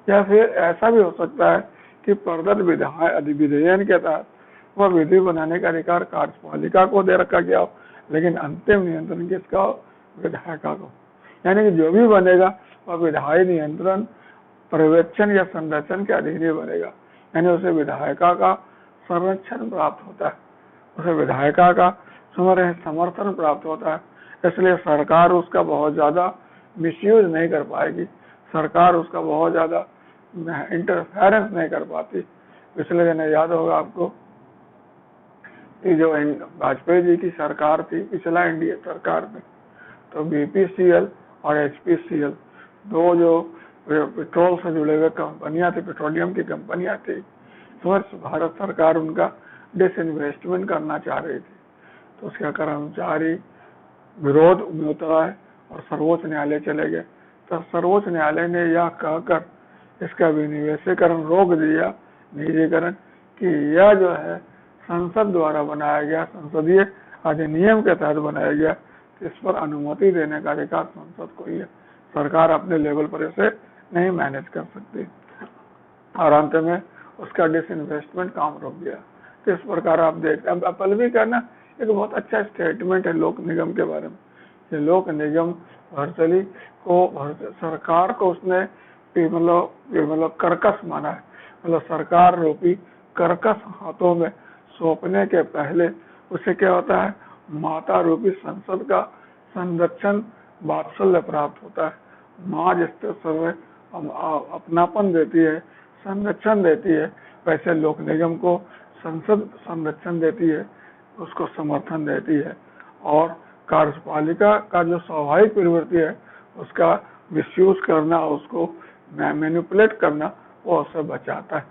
या फिर ऐसा भी हो सकता है कि प्रदत्त विधेयन के तहत वह विधि बनाने का अधिकार कार्यपालिका को दे रखा गया हो, लेकिन अंतिम नियंत्रण किसका हो, विधायिका को। यानी कि जो भी बनेगा वह विधायी नियंत्रण, पर्यवेक्षण या संरक्षण के अधीन ही बनेगा, यानी उसे विधायिका का संरक्षण प्राप्त होता है, उसे विधायिका का समर्थन प्राप्त होता है। इसलिए सरकार उसका बहुत ज्यादा मिसयूज नहीं कर पाएगी, सरकार उसका बहुत ज्यादा इंटरफेरेंस नहीं कर पाती। पिछले दिन याद होगा आपको कि जो वाजपेयी जी की सरकार थी, पिछला एनडीए सरकार में, तो बीपीसीएल और एचपीसीएल दो जो पेट्रोल से जुड़े हुए कंपनियां थी, पेट्रोलियम की कंपनियां थी, तो भारत सरकार उनका डिसइन्वेस्टमेंट करना चाह रही थी। तो उसके कर्मचारी विरोध में उतरा है और सर्वोच्च न्यायालय चले गए। तो सर्वोच्च न्यायालय ने यह कहकर इसका विनिवेशीकरण रोक दिया, निजीकरण, कि यह जो है संसद द्वारा बनाया गया, संसदीय अधिनियम के तहत बनाया गया, इस पर अनुमति देने का अधिकार संसद को ही है, सरकार अपने लेवल पर इसे नहीं मैनेज कर सकती। और अंत में उसका डिसइन्वेस्टमेंट काम रुक गया। तो इस प्रकार आप देखते हैं, पल्लवी का ना एक बहुत अच्छा स्टेटमेंट है लोक निगम के बारे में। ये लोक निगम वर्चुअली को सरकार को उसने मतलब कर्कश माना है, मतलब सरकार रूपी कर्कश हाथों में सौंपने के पहले उसे क्या होता है, माता रूपी संसद का संरक्षण वात्सल्य प्राप्त होता है। माँ जिस तरह अपनापन देती है, संरक्षण देती है, वैसे लोक निगम को संसद संरक्षण देती है, उसको समर्थन देती है, और कार्यपालिका का जो स्वाभाविक प्रवृत्ति है उसका मिसयूज करना, उसको मैनिपुलेट करना, वो उससे बचाता है।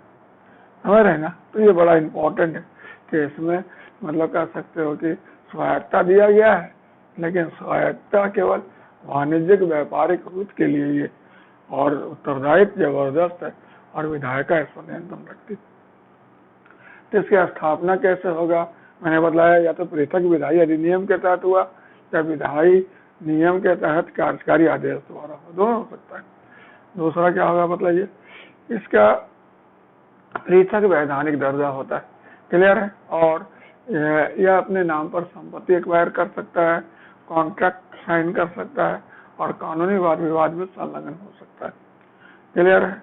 समझ रहे ना? तो ये बड़ा इम्पोर्टेंट है कि इसमें मतलब कह सकते हो कि स्वायत्ता दिया गया है, लेकिन स्वायत्ता केवल वाणिज्यिक व्यापारिक हित के लिए ये, और उत्तरदायित्व जबरदस्त है, और विधायिका इस पर नियंत्रण रखती। तो इसकी स्थापना कैसे होगा? मैंने बताया या तो पृथक विधायी अधिनियम के तहत हुआ, या विधायी नियम के तहत कार्यकारी आदेश द्वारा हो, दोनों हो सकता है। दूसरा क्या होगा मतलब इसका पृथक वैधानिक दर्जा होता है। क्लियर है? और यह अपने नाम पर संपत्ति एक्वायर कर सकता है, कॉन्ट्रैक्ट साइन कर सकता है, और कानूनी वाद विवाद में संलग्न हो सकता है। क्लियर है?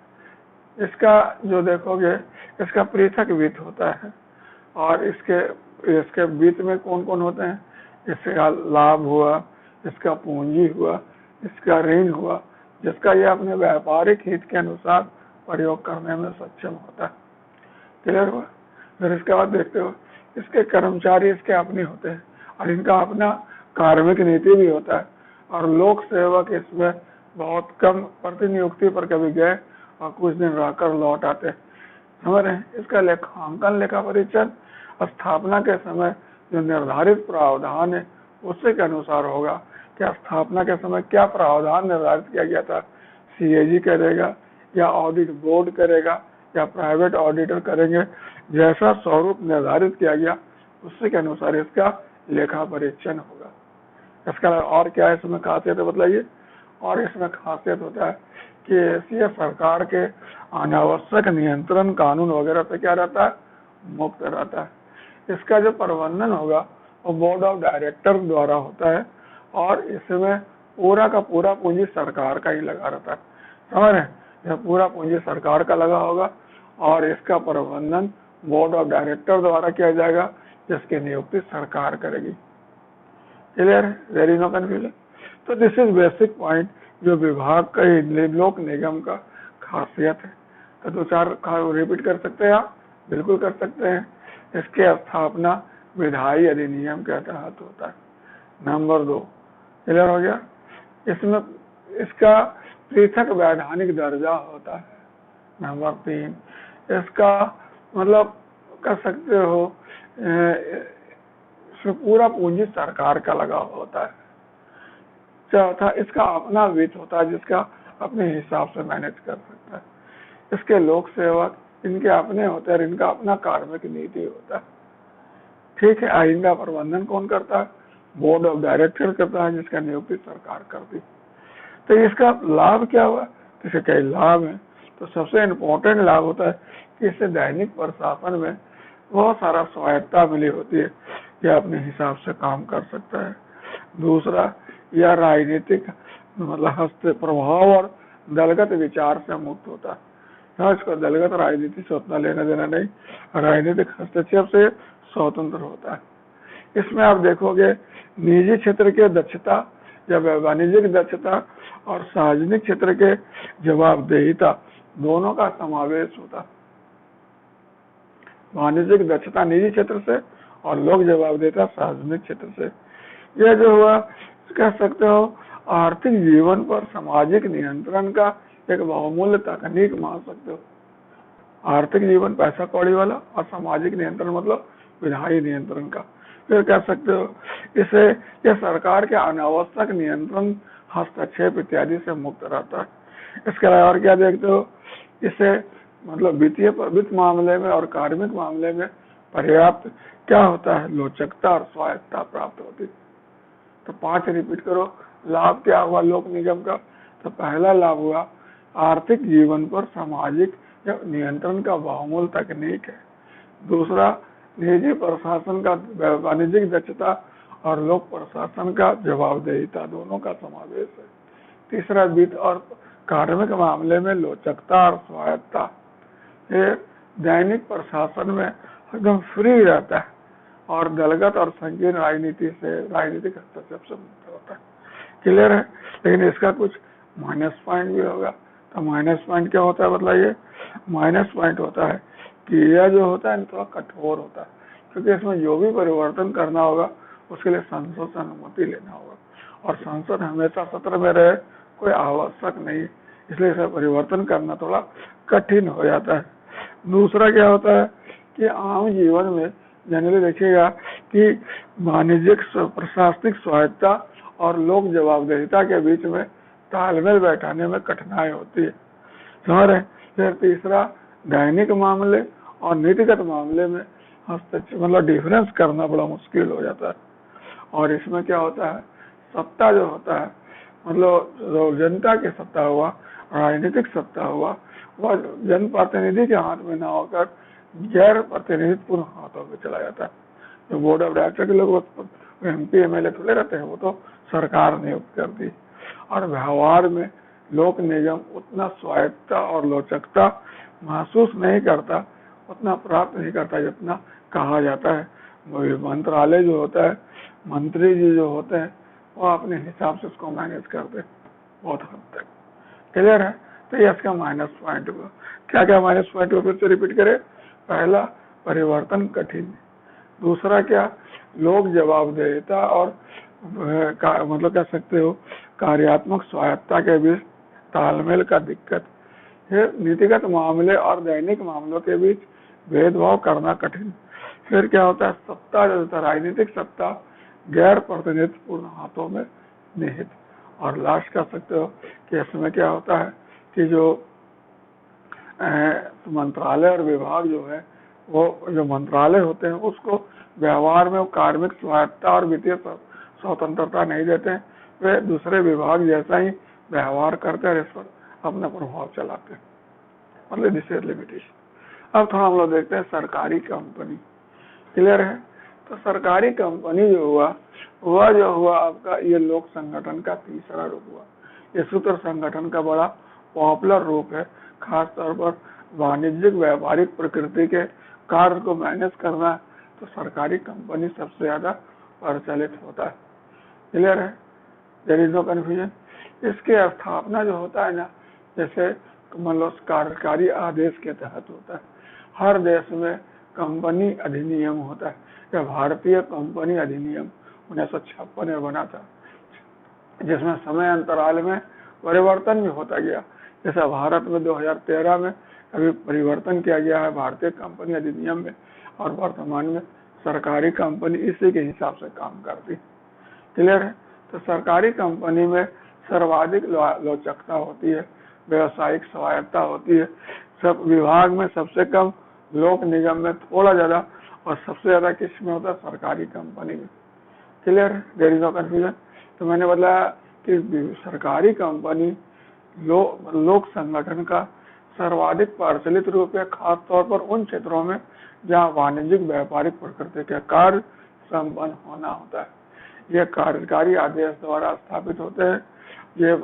इसका जो देखोगे, इसका पृथक वित्त होता है, और इसके वित्त में कौन कौन होते हैं? इसका लाभ हुआ, इसका पूंजी हुआ, इसका ऋण हुआ, जिसका यह अपने व्यापारिक हित के अनुसार प्रयोग करने में सक्षम होता है। क्लियर हुआ? फिर इसके बाद देखते हो, इसके कर्मचारी इसके अपने होते हैं, और इनका अपना कार्मिक नीति भी होता है, और लोक सेवक इसमें बहुत कम प्रतिनियुक्ति पर कभी गए और कुछ दिन रहकर लौट आते हैं। समझ रहे हैं? इसका लेखांकन लेखा परीक्षण स्थापना के समय जो निर्धारित प्रावधान है उसी के अनुसार होगा। क्या स्थापना के समय क्या प्रावधान निर्धारित किया गया था, सीएजी करेगा या ऑडिट बोर्ड करेगा या प्राइवेट ऑडिटर करेंगे, जैसा स्वरूप निर्धारित किया गया उसी के अनुसार इसका लेखा परीक्षण होगा। इसका और क्या इसमें खासियत है बताइए? और इसमें खासियत होता है कि ये सरकार के अनावश्यक नियंत्रण कानून वगैरह से क्या रहता है, मुक्त रहता है। इसका जो प्रबंधन होगा वो बोर्ड ऑफ डायरेक्टर द्वारा होता है, और इसमें पूरा का पूरा पूंजी सरकार का ही लगा रहता है। समझ रहे? यह पूरा पूंजी सरकार का लगा होगा, और इसका प्रबंधन बोर्ड ऑफ डायरेक्टर द्वारा किया जाएगा, जिसकी नियुक्ति सरकार करेगी। क्लियर है? There is no confusion. तो दिस इज बेसिक पॉइंट जो विभाग का लोक निगम का खासियत है। तो दो चार रिपीट कर सकते हैं आप? बिल्कुल कर सकते हैं। इसकी स्थापना विधायी अधिनियम के तहत होता है। नंबर 2 क्लियर हो गया? इसमें इसका पृथक वैधानिक दर्जा होता है। नंबर 3 इसका मतलब कर सकते हो इसमें पूरा पूंजी सरकार का लगा होता है। चौथा इसका अपना वित्त होता है, जिसका अपने हिसाब से मैनेज कर सकता है। इसके लोक सेवक इनके अपने होते हैं, इनका अपना कार्मिक नीति होता है। ठीक है? आइंदा प्रबंधन कौन करता है? बोर्ड ऑफ डायरेक्टर करता है, जिसका नियुक्ति सरकार करती है। तो इसका लाभ क्या हुआ? इसके कई लाभ हैं। तो सबसे इम्पोर्टेंट लाभ होता है कि इससे दैनिक प्रशासन में बहुत सारा स्वायत्ता मिली होती है, यह अपने हिसाब से काम कर सकता है। दूसरा, यह राजनीतिक मतलब हस्त प्रभाव और दलगत विचार से मुक्त होता है। इसको दलगत राजनीति से उतना लेना देना नहीं, राजनीतिक हस्तक्षेप से स्वतंत्र होता है। इसमें आप देखोगे निजी क्षेत्र के दक्षता या वाणिज्यिक दक्षता और सार्वजनिक क्षेत्र के जवाबदेहिता दोनों का समावेश होता है। वाणिज्यिक दक्षता निजी क्षेत्र से और लोक जवाबदेहिता सार्वजनिक क्षेत्र से। यह जो हुआ कह सकते हो आर्थिक जीवन पर सामाजिक नियंत्रण का एक बहुमूल्य तकनीक मान सकते हो। आर्थिक जीवन पैसा कौड़ी वाला, और सामाजिक नियंत्रण मतलब विधायी नियंत्रण का। फिर कह सकते हो इसे यह सरकार के अनावश्यक नियंत्रण, हस्तक्षेप इत्यादि से मुक्त रहता है। इसके अलावा और क्या देखते हो, इसे मतलब वित्त मामले में और कार्मिक मामले में पर्याप्त क्या होता है, लोचकता और स्वायत्ता प्राप्त होती है। तो 5 रिपीट करो। लाभ क्या हुआ लोक निगम का? तो पहला लाभ हुआ आर्थिक जीवन पर सामाजिक नियंत्रण का बहुमूल्य तकनीक है। दूसरा, निजी प्रशासन का वाणिज्यिक दक्षता और लोक प्रशासन का जवाबदेहिता दोनों का समावेश है। तीसरा, वित्त और कार्मिक मामले में लोचकता और स्वायत्ता। ये दैनिक प्रशासन में एकदम फ्री रहता है, और दलगत और संकीर्ण राजनीतिक हस्तक्षेप से मुक्त होता है। क्लियर है? लेकिन इसका कुछ माइनस पॉइंट भी होगा। तो माइनस पॉइंट क्या होता है बताइए? माइनस पॉइंट होता है कि यह जो होता है थोड़ा कठोर होता है, क्योंकि इसमें जो भी परिवर्तन करना होगा उसके लिए संसद से अनुमति लेना होगा, और संसद हमेशा सत्र में रहे कोई आवश्यक नहीं, इसलिए इसे परिवर्तन करना थोड़ा कठिन हो जाता है। दूसरा क्या होता है कि आम जीवन में जनरली देखिएगा कि वाणिज्यिक प्रशासनिक स्वायत्ता और लोक जवाबदेहिता के बीच में तालमेल बैठाने में कठिनाई होती है, समझ रहे। फिर तीसरा, दैनिक मामले और नीतिगत मामले में हस्तक्षेप मतलब डिफरेंस करना बड़ा मुश्किल हो जाता है। और इसमें क्या होता है, सत्ता जो होता है मतलब जो जनता की सत्ता हुआ, राजनीतिक सत्ता हुआ, वह जनप्रतिनिधि के हाथ में ना होकर गैर प्रतिनिधित्वपूर्ण हाथों में चला जाता है। जो बोर्ड ऑफ डायरेक्टर के लोग MP MLA थोड़े रहते हैं, वो तो सरकार नियुक्त करती। और व्यवहार में लोक निगम उतना स्वायत्ता और लोचकता महसूस नहीं करता, उतना प्राप्त नहीं करता जितना कहा जाता है। मंत्रालय जो होता है, मंत्री जी जो होते हैं, वो अपने हिसाब से उसको मैनेज करते हैं बहुत हद तक। क्लियर है। तो ये इसका माइनस पॉइंट हुआ। क्या क्या माइनस पॉइंट हुआ, फिर से रिपीट करें। पहला, परिवर्तन कठिन। दूसरा क्या, लोक जवाबदेहिता और मतलब कह सकते हो कार्यात्मक स्वायत्ता के बीच तालमेल का दिक्कत है। नीतिगत मामले और दैनिक मामलों के बीच भेदभाव करना कठिन। फिर क्या होता है, सत्ता जो होता है राजनीतिक सत्ता गैर प्रतिनिधित्वपूर्ण हाथों में निहित। और लास्ट कह सकते हो कि इसमें क्या होता है कि जो मंत्रालय और विभाग जो है, वो जो मंत्रालय होते हैं उसको व्यवहार में कार्मिक स्वायत्ता और वित्तीय स्वतंत्रता नहीं देते हैं। वे दूसरे विभाग जैसा ही व्यवहार करते हैं, इस पर अपना प्रभाव चलाते हैं, मतलब दिस इज लिमिटेशन। अब थोड़ा हम लोग देखते हैं सरकारी कंपनी। क्लियर है। तो सरकारी कंपनी जो हुआ वह जो हुआ आपका ये लोक संगठन का तीसरा रूप हुआ। ये सूत्र संगठन का बड़ा पॉपुलर रूप है, खास तौर पर वाणिज्यिक व्यापारिक प्रकृति के कार्य को मैनेज करना, तो सरकारी कंपनी सबसे ज्यादा प्रचलित होता है। क्लियर है, देयर इज नो कंफ्यूजन। इसकी स्थापना जो होता है ना, जैसे मतलब कार्यकारी आदेश के तहत होता है। हर देश में कंपनी अधिनियम होता है, या भारतीय कंपनी अधिनियम 1956 में बना था, जिसमें समय अंतराल में परिवर्तन भी होता गया। जैसा भारत में 2013 में अभी परिवर्तन किया गया है भारतीय कंपनी अधिनियम में, और वर्तमान में सरकारी कंपनी इसी के हिसाब से काम करती। क्लियर है। तो सरकारी कंपनी में सर्वाधिक लोचकता होती है, व्यवसायिक स्वायत्ता होती है। सब विभाग में सबसे कम, लोक निगम में थोड़ा ज्यादा, और सबसे ज्यादा किस में होता है, सरकारी कंपनी में। क्लियर है, देयर इज नो कंफ्यूजन। तो मैंने बताया कि सरकारी कंपनी लोक संगठन का सर्वाधिक प्रचलित रूप है, खास तौर पर उन क्षेत्रों में जहां वाणिज्यिक व्यापारिक प्रकृति के कार्य संपन्न होना होता है। यह कार्यकारी आदेश द्वारा स्थापित होते हैं। ये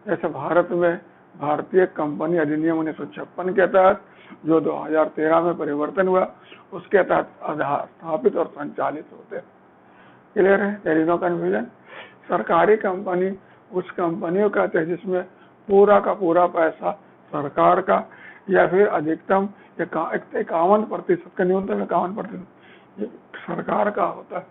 जैसे भारत में भारतीय कंपनी अधिनियम 1956 के तहत जो 2013 में परिवर्तन हुआ, उसके तहत स्थापित और संचालित होते हैं। क्लियर है, देयर इज नो कंफ्यूजन। सरकारी कंपनी उस कंपनियों कहते हैं जिसमें पूरा का पूरा पैसा सरकार का, या फिर अधिकतम 51% का, न्यूनतम 51% सरकार का होता है।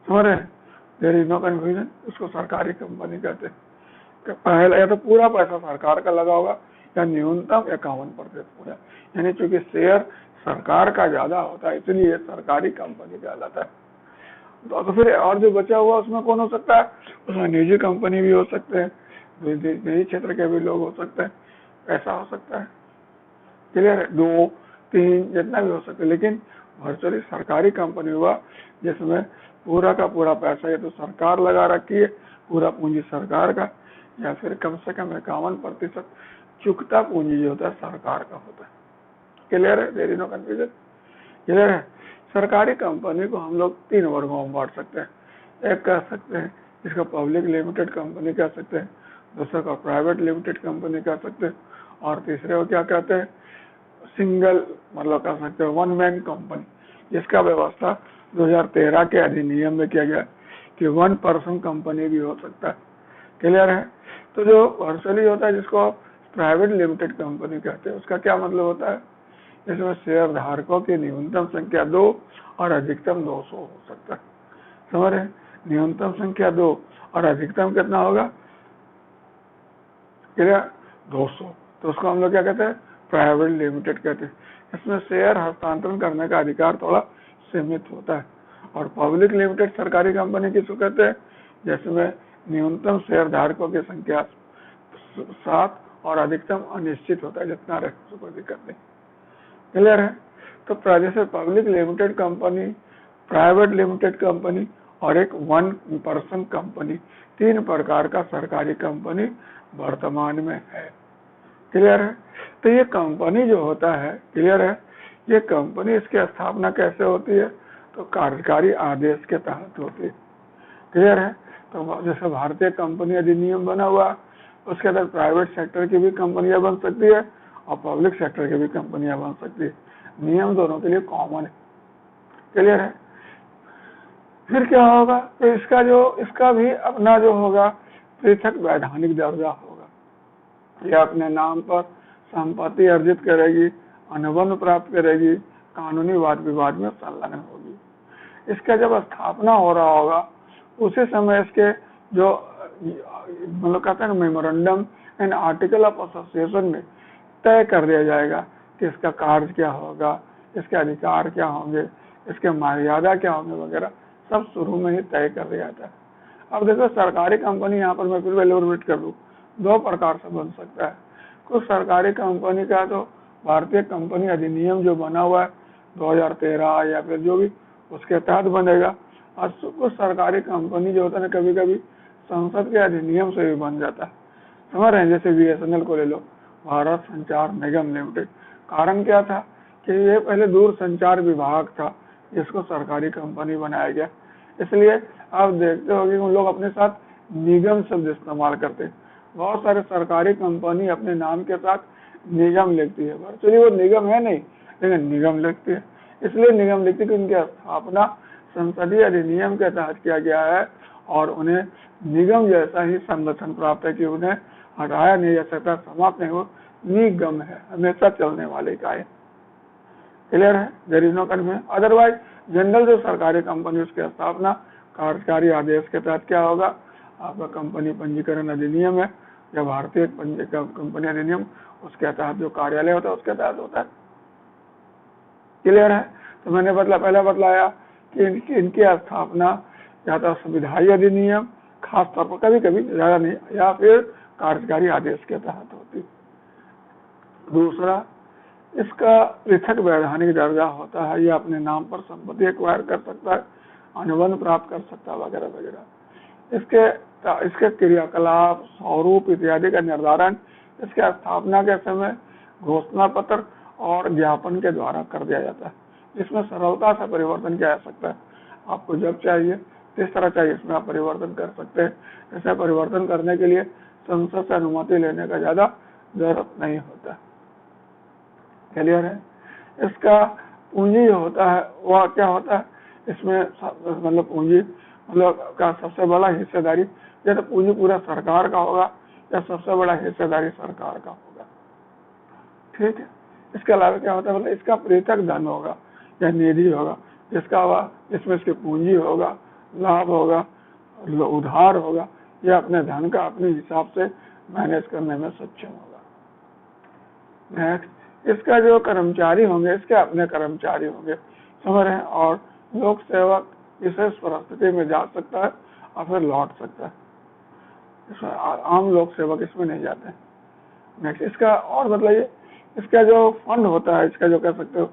समझ रहे हैं, देयर इज नो कंफ्यूजन। उसको सरकारी कंपनी कहते हैं। पहले या तो पूरा पैसा सरकार का लगा होगा, या न्यूनतम 51% पूरा, यानी चूंकि शेयर सरकार का ज्यादा होता है, इसलिए सरकारी कंपनी कहलाता है। तो फिर और जो बचा हुआ उसमें कौन हो सकता है, उसमें निजी कंपनी भी हो सकते हैं, निजी क्षेत्र के भी लोग हो सकते हैं, ऐसा हो सकता है। क्लियर है, 2, 3 जितना भी हो सकता है, लेकिन वर्चुअली सरकारी कंपनी हुआ जिसमें पूरा का पूरा पैसा या तो सरकार लगा रखी है, पूरा पूंजी सरकार का, या फिर कम से कम 51% चुकता पूंजी जो होता है सरकार का होता है। क्लियर है, there is no confusion. Clear है। सरकारी कंपनी को हम लोग 3 वर्गों में बांट सकते हैं। एक कह सकते हैं जिसको पब्लिक लिमिटेड कंपनी कह सकते हैं, दूसरे को प्राइवेट लिमिटेड कंपनी कह सकते हैं, और तीसरे को क्या कहते हैं, सिंगल मतलब कह सकते हैं वन मैन कंपनी, जिसका व्यवस्था 2013 के अधिनियम में किया गया कि 1 पर्सन कंपनी भी हो सकता है। क्लियर है। तो जो वर्चुअली होता है जिसको प्राइवेट लिमिटेड कंपनी कहते हैं, उसका क्या मतलब होता है इसमें शेयर धारकों की न्यूनतम संख्या 2 और अधिकतम 200 हो सकता है। समझ रहे हैं? न्यूनतम संख्या 2 और अधिकतम कितना होगा? क्या? 200। तो उसको हम लोग क्या कहते हैं? प्राइवेट लिमिटेड कहते हैं। इसमें शेयर हस्तांतरण करने का अधिकार थोड़ा सीमित होता है। और पब्लिक लिमिटेड सरकारी कंपनी किसको कहते हैं? जिसमें न्यूनतम शेयर धारकों की संख्या 7 और अधिकतम अनिश्चित होता है, जितना रहे उसको कोई दिक्कत नहीं। क्लियर है? तो जैसे public limited company, private limited company और एक 1 पर्सन कंपनी, 3 प्रकार का सरकारी कंपनी वर्तमान में है। क्लियर है? तो ये कंपनी जो होता है, क्लियर है, ये कंपनी, इसकी स्थापना कैसे होती है? तो कार्यकारी आदेश के तहत होती है। क्लियर है? तो जैसे भारतीय कंपनी अधिनियम बना हुआ, उसके अंदर प्राइवेट सेक्टर की भी कंपनियां बन सकती है और पब्लिक सेक्टर की भी कंपनियां बन सकती है। नियम दोनों के लिए कॉमन है। क्लियर है? फिर क्या होगा? तो इसका भी अपना जो होगा पृथक वैधानिक दर्जा होगा। यह अपने नाम पर संपत्ति अर्जित करेगी, अनुबंध प्राप्त करेगी, कानूनी वाद विवाद में संलग्न होगी। इसका जब स्थापना हो रहा होगा उसी समय इसके जो मतलब कहते हैं memorandum and article of association में तय कर दिया जाएगा कि इसका कार्य क्या होगा, इसके अधिकार क्या होंगे, इसके मर्यादा क्या होंगे वगैरह, सब शुरू में ही तय कर दिया जाता है। अब देखो सरकारी कंपनी, यहाँ पर मैं फिर एलोबरेट कर दूं, 2 प्रकार से बन सकता है। कुछ सरकारी कंपनी का तो भारतीय कंपनी अधिनियम जो बना हुआ है 2013 या फिर जो भी उसके तहत बनेगा, और कुछ सरकारी कंपनी जो होता है ना, कभी कभी संसद के अधिनियम से भी बन जाता है। समझ रहे हैं? जैसे BSNL को ले लो, भारत संचार निगम लिमिटेड। कारण क्या था कि ये पहले दूर संचार विभाग था, जिसको सरकारी कंपनी बनाया गया। इसलिए आप देखते हो कि उन लोग अपने साथ निगम शब्द इस्तेमाल करते हैं। बहुत सारे सरकारी कंपनी अपने नाम के साथ निगम लिखती है, वर्चुअली वो निगम है नहीं, लेकिन निगम लिखती है। इसलिए निगम लिखती है कि उनकी स्थापना संसदीय अधिनियम के तहत किया गया है और उन्हें निगम जैसा ही संगठन प्राप्त है कि उन्हें हटाया नहीं जा सकता, समाप्त नहीं हो, निगम है, हमेशा चलने वाले इकाई। क्लियर है? There is no confusion. Otherwise general जो सरकारी कंपनी, उसकी स्थापना कार्यकारी आदेश के तहत क्या होगा? आपका कंपनी पंजीकरण अधिनियम है या भारतीय कंपनी अधिनियम, उसके तहत जो कार्यालय होता है उसके तहत होता है। क्लियर है? तो मैंने पहले बतलाया कि इनकी स्थापना या तो संविधायी अधिनियम, खास तौर पर कभी कभी ज्यादा नहीं, या फिर कार्यकारी आदेश के तहत होती। दूसरा, इसका पृथक वैधानिक दर्जा होता है। यह अपने नाम पर संपत्ति एक्वायर कर सकता है, अनुबंध प्राप्त कर सकता है वगैरह वगैरह। इसके क्रियाकलाप, स्वरूप इत्यादि का निर्धारण इसके स्थापना के समय घोषणा पत्र और ज्ञापन के द्वारा कर दिया जाता है, जिसमें सरलता से परिवर्तन किया जा सकता है। आपको जब चाहिए जिस तरह चाहिए इसमें आप परिवर्तन कर सकते हैं। ऐसा परिवर्तन करने के लिए संसद से अनुमति लेने का ज्यादा जरूरत नहीं होता। क्लियर है? इसका पूंजी होता है, वह क्या होता है? इसमें मतलब पूंजी मतलब का सबसे बड़ा हिस्सेदारी, या तो पूंजी पूरा सरकार का होगा या सबसे बड़ा हिस्सेदारी सरकार का होगा। ठीक है? इसके अलावा क्या होता है? मतलब इसका पृथक धन होगा या निधि होगा, जिसमें इसकी पूंजी होगा, लाभ होगा, उधार होगा, या अपने धन का अपने हिसाब से मैनेज करने में सक्षम होगा। नेक्स्ट, इसका जो कर्मचारी होंगे, इसके अपने कर्मचारी होंगे, समझ रहे हैं? और लोक सेवक विशेष परिस्थिति में जा सकता है और फिर लौट सकता है। इसमें आम लोक सेवक इसमें नहीं जाते। नेक्स्ट, इसका और मतलब ये, इसका जो फंड होता है, इसका जो कह सकते हो,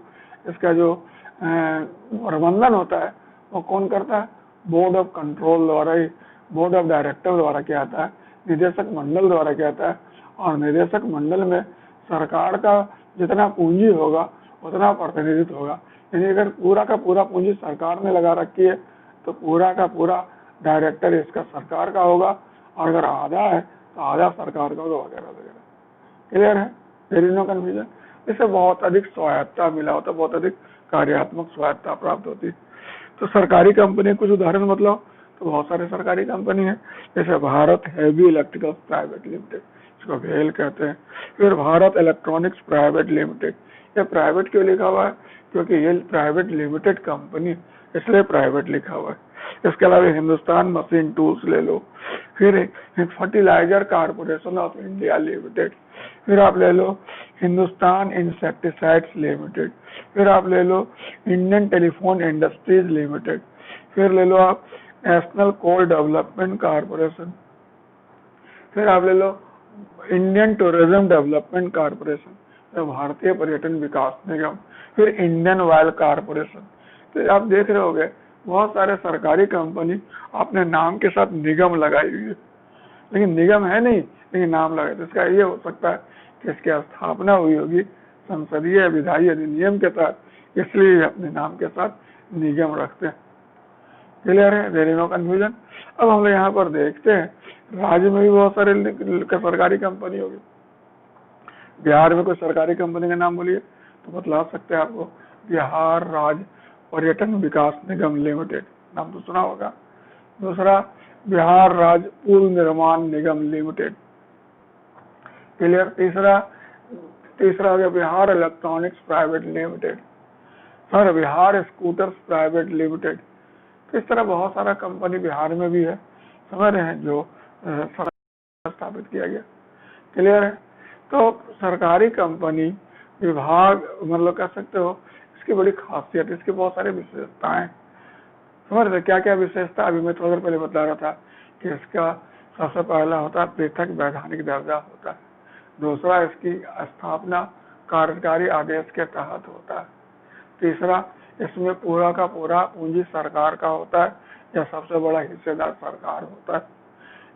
इसका जो प्रबंधन होता है वो कौन करता है? बोर्ड ऑफ कंट्रोल द्वारा ही, बोर्ड ऑफ डायरेक्टर द्वारा किया जाता है, निदेशक मंडल द्वारा किया जाता है। और निदेशक मंडल में सरकार का जितना पूंजी होगा उतना प्रतिनिधित्व होगा। यानी अगर पूरा का पूरा पूंजी सरकार ने लगा रखी है तो पूरा का पूरा डायरेक्टर इसका सरकार का होगा, और अगर आधा है तो आधा सरकार का होगा, वगैरह वगैरह। क्लियर है? There is no confusion. इससे बहुत अधिक स्वायत्ता मिला होता है, बहुत अधिक कार्यात्मक स्वायत्ता प्राप्त होती है। तो सरकारी कंपनी कुछ उदाहरण मतलब तो बहुत सारे सरकारी कंपनी है, जैसे Bharat heavy electrical private limited इसको भेल कहते हैं। फिर भारत इलेक्ट्रॉनिक्स प्राइवेट लिमिटेड, ये प्राइवेट क्यों लिखा हुआ है? क्योंकि ये प्राइवेट लिमिटेड कंपनी, इसलिए प्राइवेट लिखा हुआ है। इसके अलावा हिंदुस्तान मशीन टूल्स ले लो, फिर fertiliser corporation of India limited, फिर आप ले लो हिंदुस्तान इंसेक्टिसाइड्स लिमिटेड, फिर आप ले लो इंडियन टेलीफोन इंडस्ट्रीज लिमिटेड, फिर ले लो आप नेशनल कोल डेवलपमेंट कारपोरेशन, फिर आप ले लो इंडियन टूरिज्म डेवलपमेंट कारपोरेशन, भारतीय पर्यटन विकास निगम, फिर इंडियन ऑयल कारपोरेशन। तो आप देख रहे होंगे बहुत सारे सरकारी कंपनी अपने नाम के साथ निगम लगाई हुई है, लेकिन निगम है नहीं, लेकिन नाम लगाए। तो इसका ये हो सकता है कि इसकी स्थापना हुई होगी संसदीय विधायी अधिनियम के तहत, इसलिए अपने नाम के साथ निगम रखते हैं। क्लियर है? There is no confusion. अब हम लोग यहाँ पर देखते हैं राज्य में भी बहुत सारे सरकारी कंपनी होगी। बिहार में कोई सरकारी कंपनी का नाम बोलिए तो बतला सकते हैं आपको, बिहार राज्य पर्यटन विकास निगम लिमिटेड, नाम तो सुना होगा। दूसरा बिहार राज्य पुल निर्माण निगम लिमिटेड। क्लियर? तीसरा हो गया Bihar electronics private limited, sir Bihar scooters private limited. तो इस तरह बहुत सारा कंपनी बिहार में भी है, समझ रहे हैं, जो स्थापित किया गया। क्लियर है? तो सरकारी कंपनी विभाग मतलब कह सकते हो इसकी बड़ी खासियत, इसकी बहुत सारी विशेषताएं, समझ रहे क्या क्या विशेषता? अभी मैं थोड़ी देर पहले बता रहा था कि इसका सबसे पहला होता है पृथक वैधानिक दर्जा होता है। दूसरा इसकी स्थापना कार्यकारी आदेश के तहत होता है। तीसरा इसमें पूरा का पूरा पूंजी सरकार का होता है या सबसे बड़ा हिस्सेदार सरकार होता है।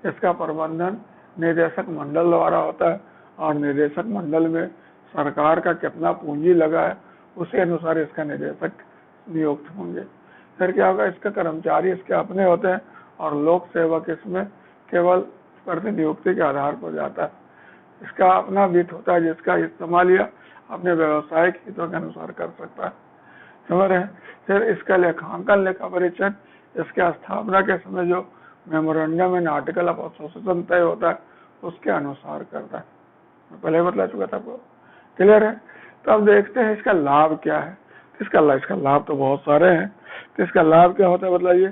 इसका प्रबंधन निदेशक मंडल द्वारा होता है और निदेशक मंडल में सरकार का कितना पूंजी लगा है उसी अनुसार इसका निदेशक नियुक्त होंगे। फिर क्या होगा, इसका कर्मचारी इसके अपने होते हैं और लोक सेवक इसमें केवल प्रतिनियुक्ति के आधार पर जाता है। इसका अपना वित्त होता है जिसका इस्तेमाल यह अपने व्यवसायिक हितों के अनुसार कर सकता है, समझ रहे हैं। फिर इसका लेखांकन लेखा परीक्षण इसके स्थापना के समय जो memorandum and article of association तय होता है उसके अनुसार करता है, मैं पहले बतला चुका था आपको। क्लियर है? तो अब देखते हैं इसका लाभ क्या है। इसका लाभ तो बहुत सारे हैं। तो इसका लाभ क्या होता है बताइए।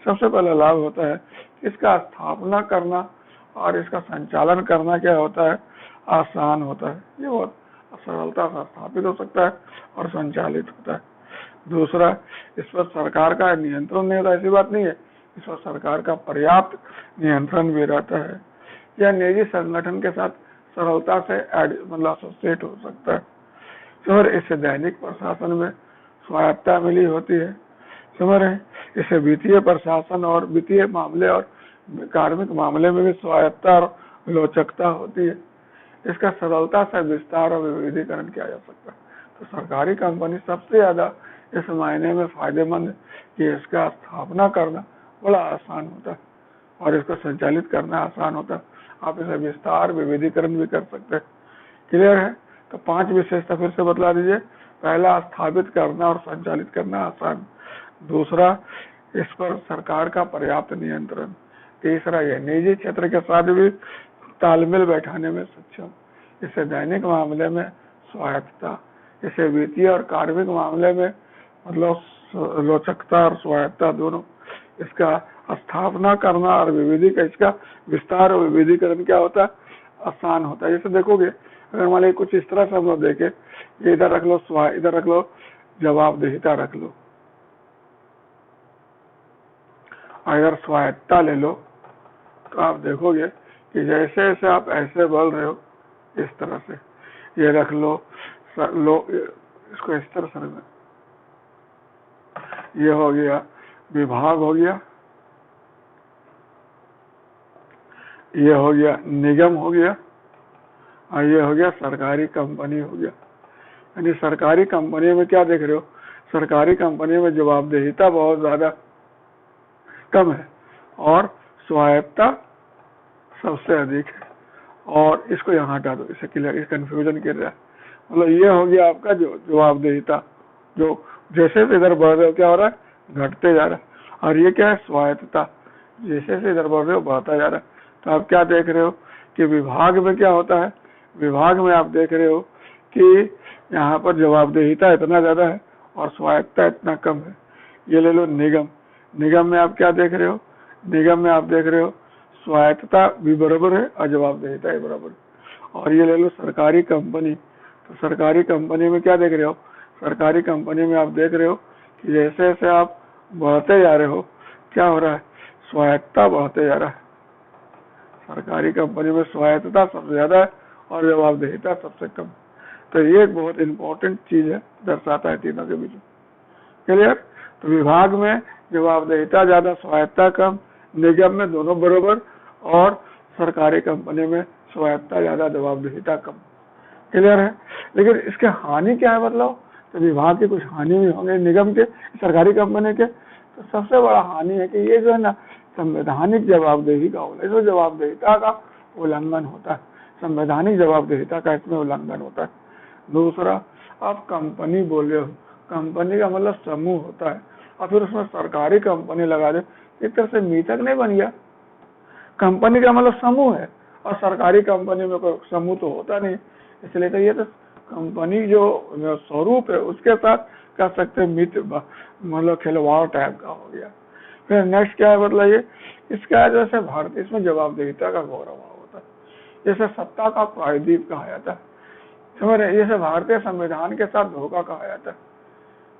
सबसे पहला लाभ होता है इसका स्थापना करना और इसका संचालन करना क्या होता है, आसान होता है। ये बहुत सरलता से स्थापित हो सकता है और संचालित होता है। दूसरा, इस पर सरकार का नियंत्रण नहीं होता, ऐसी बात नहीं है, इस पर सरकार का पर्याप्त नियंत्रण भी रहता है। यह निजी संगठन के साथ सरलता से मतलब एसोसिएट हो सकता है। और इसे दैनिक प्रशासन में स्वायत्ता मिली होती है, समझ रहे हैं। इसे वित्तीय प्रशासन और वित्तीय मामले और कार्मिक मामले में भी स्वायत्ता और लोचकता होती है। इसका सरलता से विस्तार और विविधीकरण किया जा सकता है। तो सरकारी कंपनी सबसे ज्यादा इस मायने में फायदेमंद कि इसका स्थापना करना बड़ा आसान होता है और इसको संचालित करना आसान होता है। आप इसे विस्तार विविधीकरण भी कर सकते हैं। क्लियर है? तो 5 विशेषता फिर से बतला दीजिए। पहला, स्थापित करना और संचालित करना आसान। दूसरा, इस पर सरकार का पर्याप्त नियंत्रण। तीसरा, यह निजी क्षेत्र के साथ भी तालमेल बैठाने में सक्षम। इसे दैनिक मामले में स्वायत्ता, इसे वित्तीय और कार्मिक मामले में मतलब लोचकता और स्वायत्ता दोनों। इसका स्थापना करना और इसका विस्तार और विविधीकरण क्या होता है, आसान होता है। जैसे देखोगे अगर मान लीजिए कुछ इस तरह से हम लोग देखें, ये इधर रख लो इधर रख लो जवाबदेहिता रख लो और इधर स्वायत्ता ले लो, तो आप देखोगे कि जैसे जैसे आप ऐसे बोल रहे हो इस तरह से ये रख लो इसको इस तरह से, ये हो गया विभाग हो गया, ये हो गया निगम हो गया और ये हो गया सरकारी कंपनी हो गया। यानी सरकारी कंपनी में क्या देख रहे हो, सरकारी कंपनी में जवाबदेहिता बहुत ज्यादा कम है और स्वायत्ता सबसे अधिक है। और इसको यहाँ हटा दो, इसे क्लियर, इस कंफ्यूजन कर रहा है। मतलब ये हो गया आपका जो जवाबदेहिता, जो जैसे इधर बढ़ रहे हो क्या हो रहा है, घटते जा रहा है। और ये क्या है, स्वायत्ता, जैसे इधर बढ़ रहे हो बढ़ता जा रहा है। तो आप क्या देख रहे हो कि विभाग में क्या होता है, विभाग में आप देख रहे हो कि यहाँ पर जवाबदेहिता इतना ज्यादा है और स्वायत्तता इतना कम है। ये ले लो निगम, निगम में आप क्या देख रहे हो, निगम में आप देख रहे हो स्वायत्तता भी बराबर है और जवाबदेहिता भी बराबर है। और ये ले लो सरकारी कंपनी, तो सरकारी कंपनी में क्या देख रहे हो, सरकारी कंपनी में आप देख रहे हो कि जैसे जैसे आप बढ़ते जा रहे हो क्या हो रहा है, स्वायत्तता बढ़ते जा रहा है। सरकारी कंपनी में स्वायत्तता सबसे ज्यादा है और जवाबदेहिता सबसे कम। तो ये एक बहुत इंपॉर्टेंट चीज है, दर्शाता है तीनों के बीच में। क्लियर? तो विभाग में जवाबदेहिता ज्यादा, स्वायत्तता कम, निगम में दोनों बराबर और सरकारी कंपनी में स्वायत्तता ज्यादा, जवाबदेहिता कम। क्लियर है? लेकिन इसके हानि क्या है मतलब, तो विभाग की कुछ हानि भी होंगे, निगम के, सरकारी कंपनी के। तो सबसे बड़ा हानि है कि ये जो है ना संवैधानिक जवाबदेही का होता है, इसमें जवाबदेहिता का उल्लंघन होता है, संवैधानिक जवाबदेहिता का इसमें उल्लंघन होता है। दूसरा, आप कंपनी बोल रहे हो, कंपनी का मतलब समूह होता है और फिर उसमें सरकारी कंपनी लगा दे, एक तरह से मीथक नहीं बन गया। कंपनी का मतलब समूह है और सरकारी कंपनी में कोई समूह तो होता नहीं, इसलिए तो ये तो कंपनी जो स्वरूप है उसके साथ कह सकते हैं मित्र मतलब खिलवाड़ टाइप का हो गया। फिर नेक्स्ट क्या है मतलब ये, इसका जैसे भारत, इसमें जवाबदेहिता का घोर अभाव होता है, जैसे सत्ता का प्रायद्वीप कहा जाता है, समझ रहे, जैसे भारतीय संविधान के साथ धोखा कहा जाता है,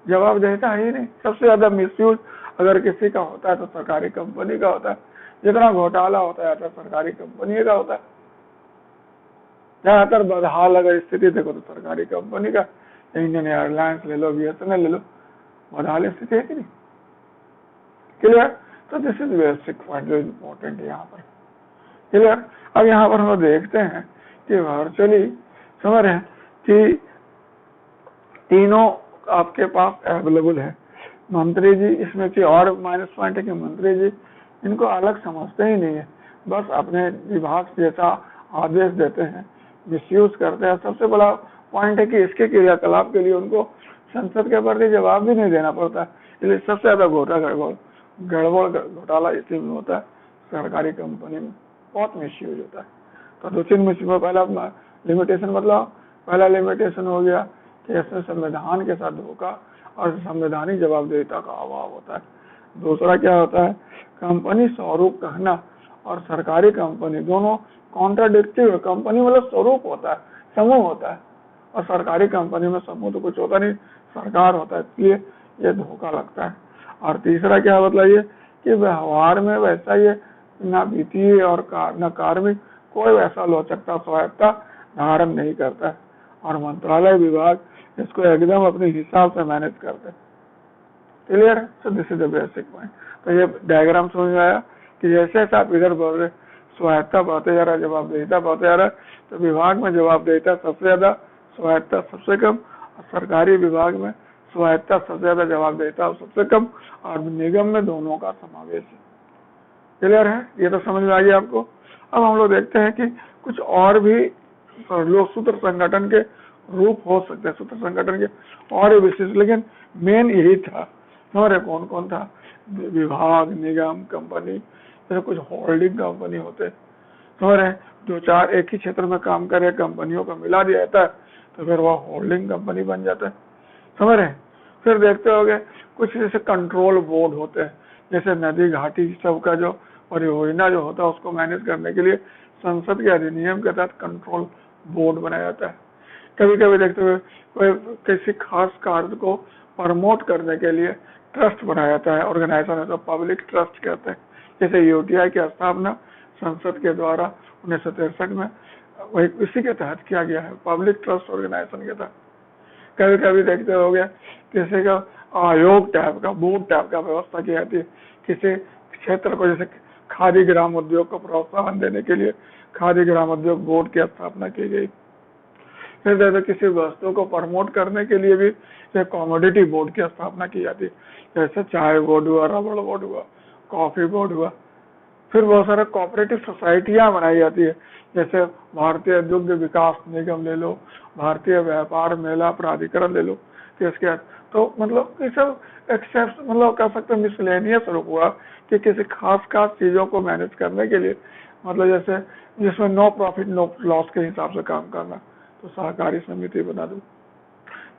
जवाबदेहिता है ही नहीं। सबसे ज्यादा मिसयूज अगर किसी का होता है तो सरकारी कंपनी का होता है, जितना घोटाला होता है सरकारी कंपनी का होता है। ज्यादातर बदहाल अगर स्थिति देखो तो सरकारी कंपनी का, इंडियन एयरलाइंस ले लो, BSNL ले लो, बदहाल स्थिति है कि नहीं। क्लियर? तो दिस इज बेसिक पॉइंट जो इम्पोर्टेंट है यहाँ पर। क्लियर? अब यहाँ पर हम देखते हैं कि वर्चुअली समझ रहे हैं कि तीनों आपके पास अवेलेबल है। मंत्री जी इसमें की और माइनस पॉइंट है कि मंत्री जी इनको अलग समझते ही नहीं है, बस अपने विभाग जैसा आदेश देते हैं, मिसयूज करते हैं। सबसे बड़ा पॉइंट है कि इसके क्रियाकलाप के लिए उनको संसद के प्रति जवाब भी नहीं देना पड़ता, इसलिए सबसे ज्यादा गड़बड़ घोटाला इसी में होता है, सरकारी कंपनी में बहुत मिसयूज होता है। तो दो तीन में पहला लिमिटेशन, मतलब पहला लिमिटेशन हो गया कि इसमें संविधान के साथ धोखा और संवैधानिक जवाबदेहिता का अभाव होता है। दूसरा क्या होता है, कंपनी स्वरूप कहना और सरकारी कंपनी दोनों कॉन्ट्राडिक्टिव है। कंपनी मतलब स्वरूप होता है, समूह होता है, और सरकारी कंपनी में समूह तो कुछ होता नहीं, सरकार होता है, इसलिए ये धोखा लगता है। और तीसरा क्या मतलब ये कि व्यवहार में वैसा ये ना वित्तीय और न कार्मिक कोई वैसा लौचकता स्वायत्ता धारण नहीं करता है, और मंत्रालय विभाग इसको एकदम अपने हिसाब से मैनेज करते हैं। क्लियर है? So this is the basic point. तो ये डायग्राम समझ में आया कि जैसे जैसे आप इधर बढ़ रहे, स्वायत्ता बढ़ते जा रहा है, जवाबदेहिता बढ़ते जा रहा है, तो विभाग में जवाबदेहिता सबसे ज्यादा, स्वायत्ता सबसे कम, और सरकारी विभाग में स्वायत्ता सबसे ज्यादा, जवाबदेहिता सबसे कम, और निगम में दोनों का समावेश है। क्लियर है? ये तो समझ में आ गया आपको। अब हम लोग देखते हैं कि कुछ और भी लोग सूत्र संगठन के रूप हो सकते हैं, सूत्र संगठन के और विशेष, लेकिन मेन यही था। समझ कौन कौन था, विभाग, निगम, कंपनी, जैसे कुछ होल्डिंग कंपनी होते, समझ रहे, दो चार एक ही क्षेत्र में काम करे कंपनियों को मिला दिया जाता है तो फिर वह होल्डिंग कंपनी बन जाता है। समझ रहे। फिर देखते होंगे कुछ जैसे कंट्रोल बोर्ड होते हैं, जैसे नदी घाटी सब का जो परियोजना जो होता है उसको मैनेज करने के लिए संसद के अधिनियम के तहत कंट्रोल बोर्ड बनाया जाता है। कभी कभी देखते हुए कोई किसी खास कार्य को प्रमोट करने के लिए ट्रस्ट बनाया जाता है, ऑर्गेनाइजेशन है तो पब्लिक ट्रस्ट कहते हैं। जैसे UTI की स्थापना संसद के द्वारा 1963 में वही इसी के तहत किया गया है, पब्लिक ट्रस्ट ऑर्गेनाइजेशन के तहत। कभी कभी देखते हो गया किसी का आयोग टाइप का, बोर्ड टाइप का व्यवस्था की जाती है किसी क्षेत्र को, जैसे खादी ग्राम उद्योग को प्रोत्साहन देने के लिए खादी ग्राम उद्योग बोर्ड की स्थापना की गई। फिर जैसे किसी वस्तु को प्रमोट करने के लिए भी कॉमोडिटी बोर्ड की स्थापना की जाती है, जैसे चाय बोर्ड हुआ, रबड़ बोर्ड हुआ, कॉफी बोर्ड हुआ। फिर बहुत सारे कोऑपरेटिव सोसाइटियां बनाई जाती है, जैसे भारतीय दुग्ध विकास निगम ले लो, भारतीय व्यापार मेला प्राधिकरण ले लो। तो इसके तो मतलब ये सब एक्सेप्ट मतलब कह सकते हैं मिसलेनियस रूप हुआ कि किसी खास चीजों को मैनेज करने के लिए, मतलब जैसे जिसमें नो प्रॉफिट नो लॉस के हिसाब से काम करना, तो सहकारी समिति बना दो।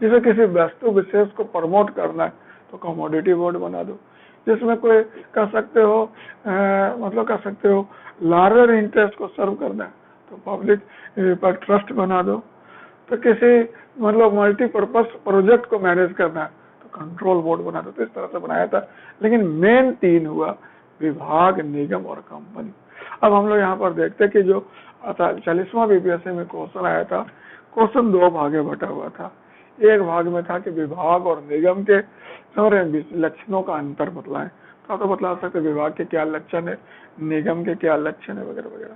जिसे किसी वस्तु विशेष को प्रमोट करना है तो कमोडिटी बोर्ड बना दो। जिसमें कोई कह सकते हो मतलब कह सकते हो लार्जर इंटरेस्ट को सर्व करना है तो पब्लिक पर ट्रस्ट बना दो। तो किसी मतलब मल्टीपर्पज प्रोजेक्ट को मैनेज करना है तो कंट्रोल बोर्ड बना दो। तो इस तरह से बनाया था, लेकिन मेन 3 हुआ विभाग, निगम और कंपनी। अब हम लोग यहाँ पर देखते कि जो 40वां बीपीएससी में क्वेश्चन आया था, क्वेश्चन 2 भागे बटा हुआ था। एक भाग में था कि विभाग और निगम के लक्षणों का अंतर बतलाएं, तो आप तो बतला सकते विभाग के क्या लक्षण है, निगम के क्या लक्षण है वगैरह वगैरह।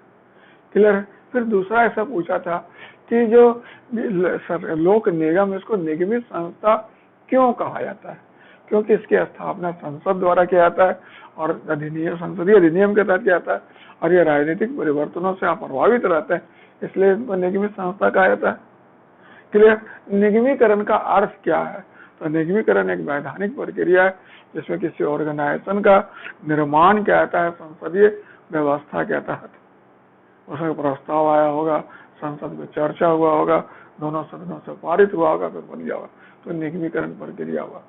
क्लियर है। फिर दूसरा ऐसा पूछा था कि जो लोक निगम, इसको निगमित संस्था क्यों कहा जाता है? क्योंकि इसकी स्थापना संसद द्वारा किया जाता है और अधिनियम, संसदीय अधिनियम के तहत किया जाता है, और ये राजनीतिक परिवर्तनों से प्रभावित रहते हैं, इसलिए इनको निगमित संस्था कहा जाता है। क्लियर। निगमीकरण का अर्थ क्या है? तो निगमीकरण एक वैधानिक प्रक्रिया है जिसमें किसी ऑर्गेनाइजेशन का निर्माण किया जाता है संसदीय व्यवस्था के तहत। उसमें प्रस्ताव आया होगा, संसद में चर्चा हुआ होगा, दोनों सदनों से पारित हुआ होगा, फिर बन गया होगा, तो निगमीकरण प्रक्रिया हुआ।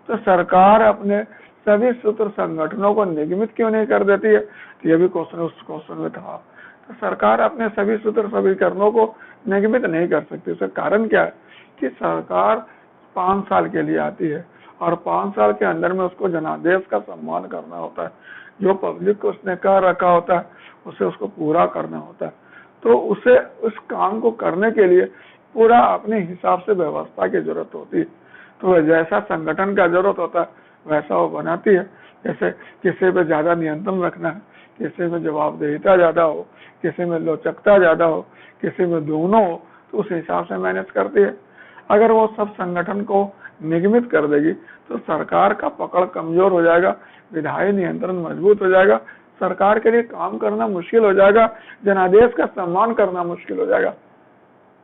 तो सरकार अपने सभी सूत्र संगठनों को निगमित क्यों नहीं कर देती है? तो ये भी क्वेश्चन उस क्वेश्चन में था। तो सरकार अपने सभी सूत्र समीकरणों को निगमित नहीं कर सकती। उसका कारण क्या है कि सरकार 5 साल के लिए आती है और 5 साल के अंदर में उसको जनादेश का सम्मान करना होता है। जो पब्लिक को उसने कह रखा होता है उसे उसको पूरा करना होता है। तो उसे उस काम को करने के लिए पूरा अपने हिसाब से व्यवस्था की जरूरत होती है। तो जैसा संगठन का जरूरत होता है वैसा वो बनाती है। जैसे किसी पे ज्यादा नियंत्रण रखना है, किसी में जवाबदेहिता ज्यादा हो, किसी में लचकता ज्यादा हो, किसी में दोनों हो, तो उस हिसाब से मैनेज करती है। अगर वो सब संगठन को निगमित कर देगी तो सरकार का पकड़ कमजोर हो जाएगा, विधायी नियंत्रण मजबूत हो जाएगा, सरकार के लिए काम करना मुश्किल हो जाएगा, जनादेश का सम्मान करना मुश्किल हो जाएगा।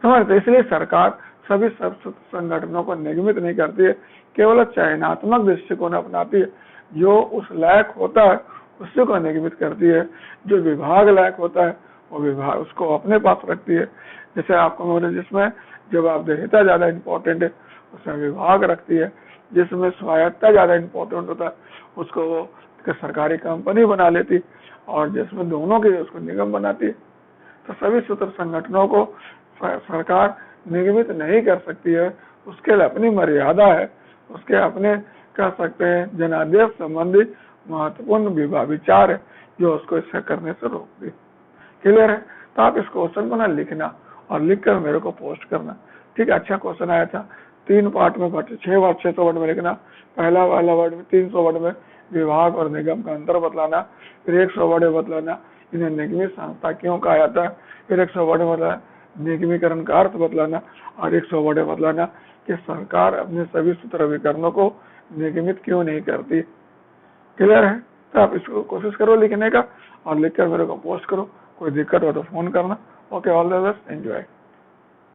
समझते? इसलिए सरकार सभी संगठनों को निगमित नहीं करती है, केवल चयनात्मक दृष्टिकोण अपनाती है। जो उस लायक होता है उसी को निगमित करती है। जो विभाग लायक होता है वो विभाग उसको अपने पास रखती है। जैसे आपको बोले जिसमें जवाबदेहिता ज्यादा इंपॉर्टेंट है उसमें विभाग रखती है, जिसमें स्वायत्ता ज्यादा इंपॉर्टेंट होता है उसको वो सरकारी कंपनी बना लेती, और जिसमें दोनों के उसको निगम बनाती है। तो सभी सूत्र संगठनों को सरकार निगमित नहीं कर सकती है, उसके लिए अपनी मर्यादा है, उसके अपने कह सकते हैं जनादेश संबंधी महत्वपूर्ण विचार है जो उसको इससे करने से रोकती। क्लियर है? तो आप इस क्वेश्चन को ना लिखना और लिखकर मेरे को पोस्ट करना। ठीक है, अच्छा क्वेश्चन आया था। 3 पार्ट में 600 वर्ड में लिखना। पहला वाला वर्ड में 300 वर्ड में विभाग और निगम का अंतर बतलाना, फिर 100 वर्ड में बतलाना इन्हें निगमित संस्था क्यों कहा जाता है, फिर 100 वर्ड में बतलाना निगमीकरण का अर्थ बतलाना, और 100 वर्ड में बतलाना कि सरकार अपने सभी सूत्रविकरणों को निगमित क्यों नहीं करती। क्लियर है? तो आप इसको कोशिश करो लिखने का और लिखकर मेरे को पोस्ट करो। कोई दिक्कत हो तो फोन करना। Okay, all the best, enjoy.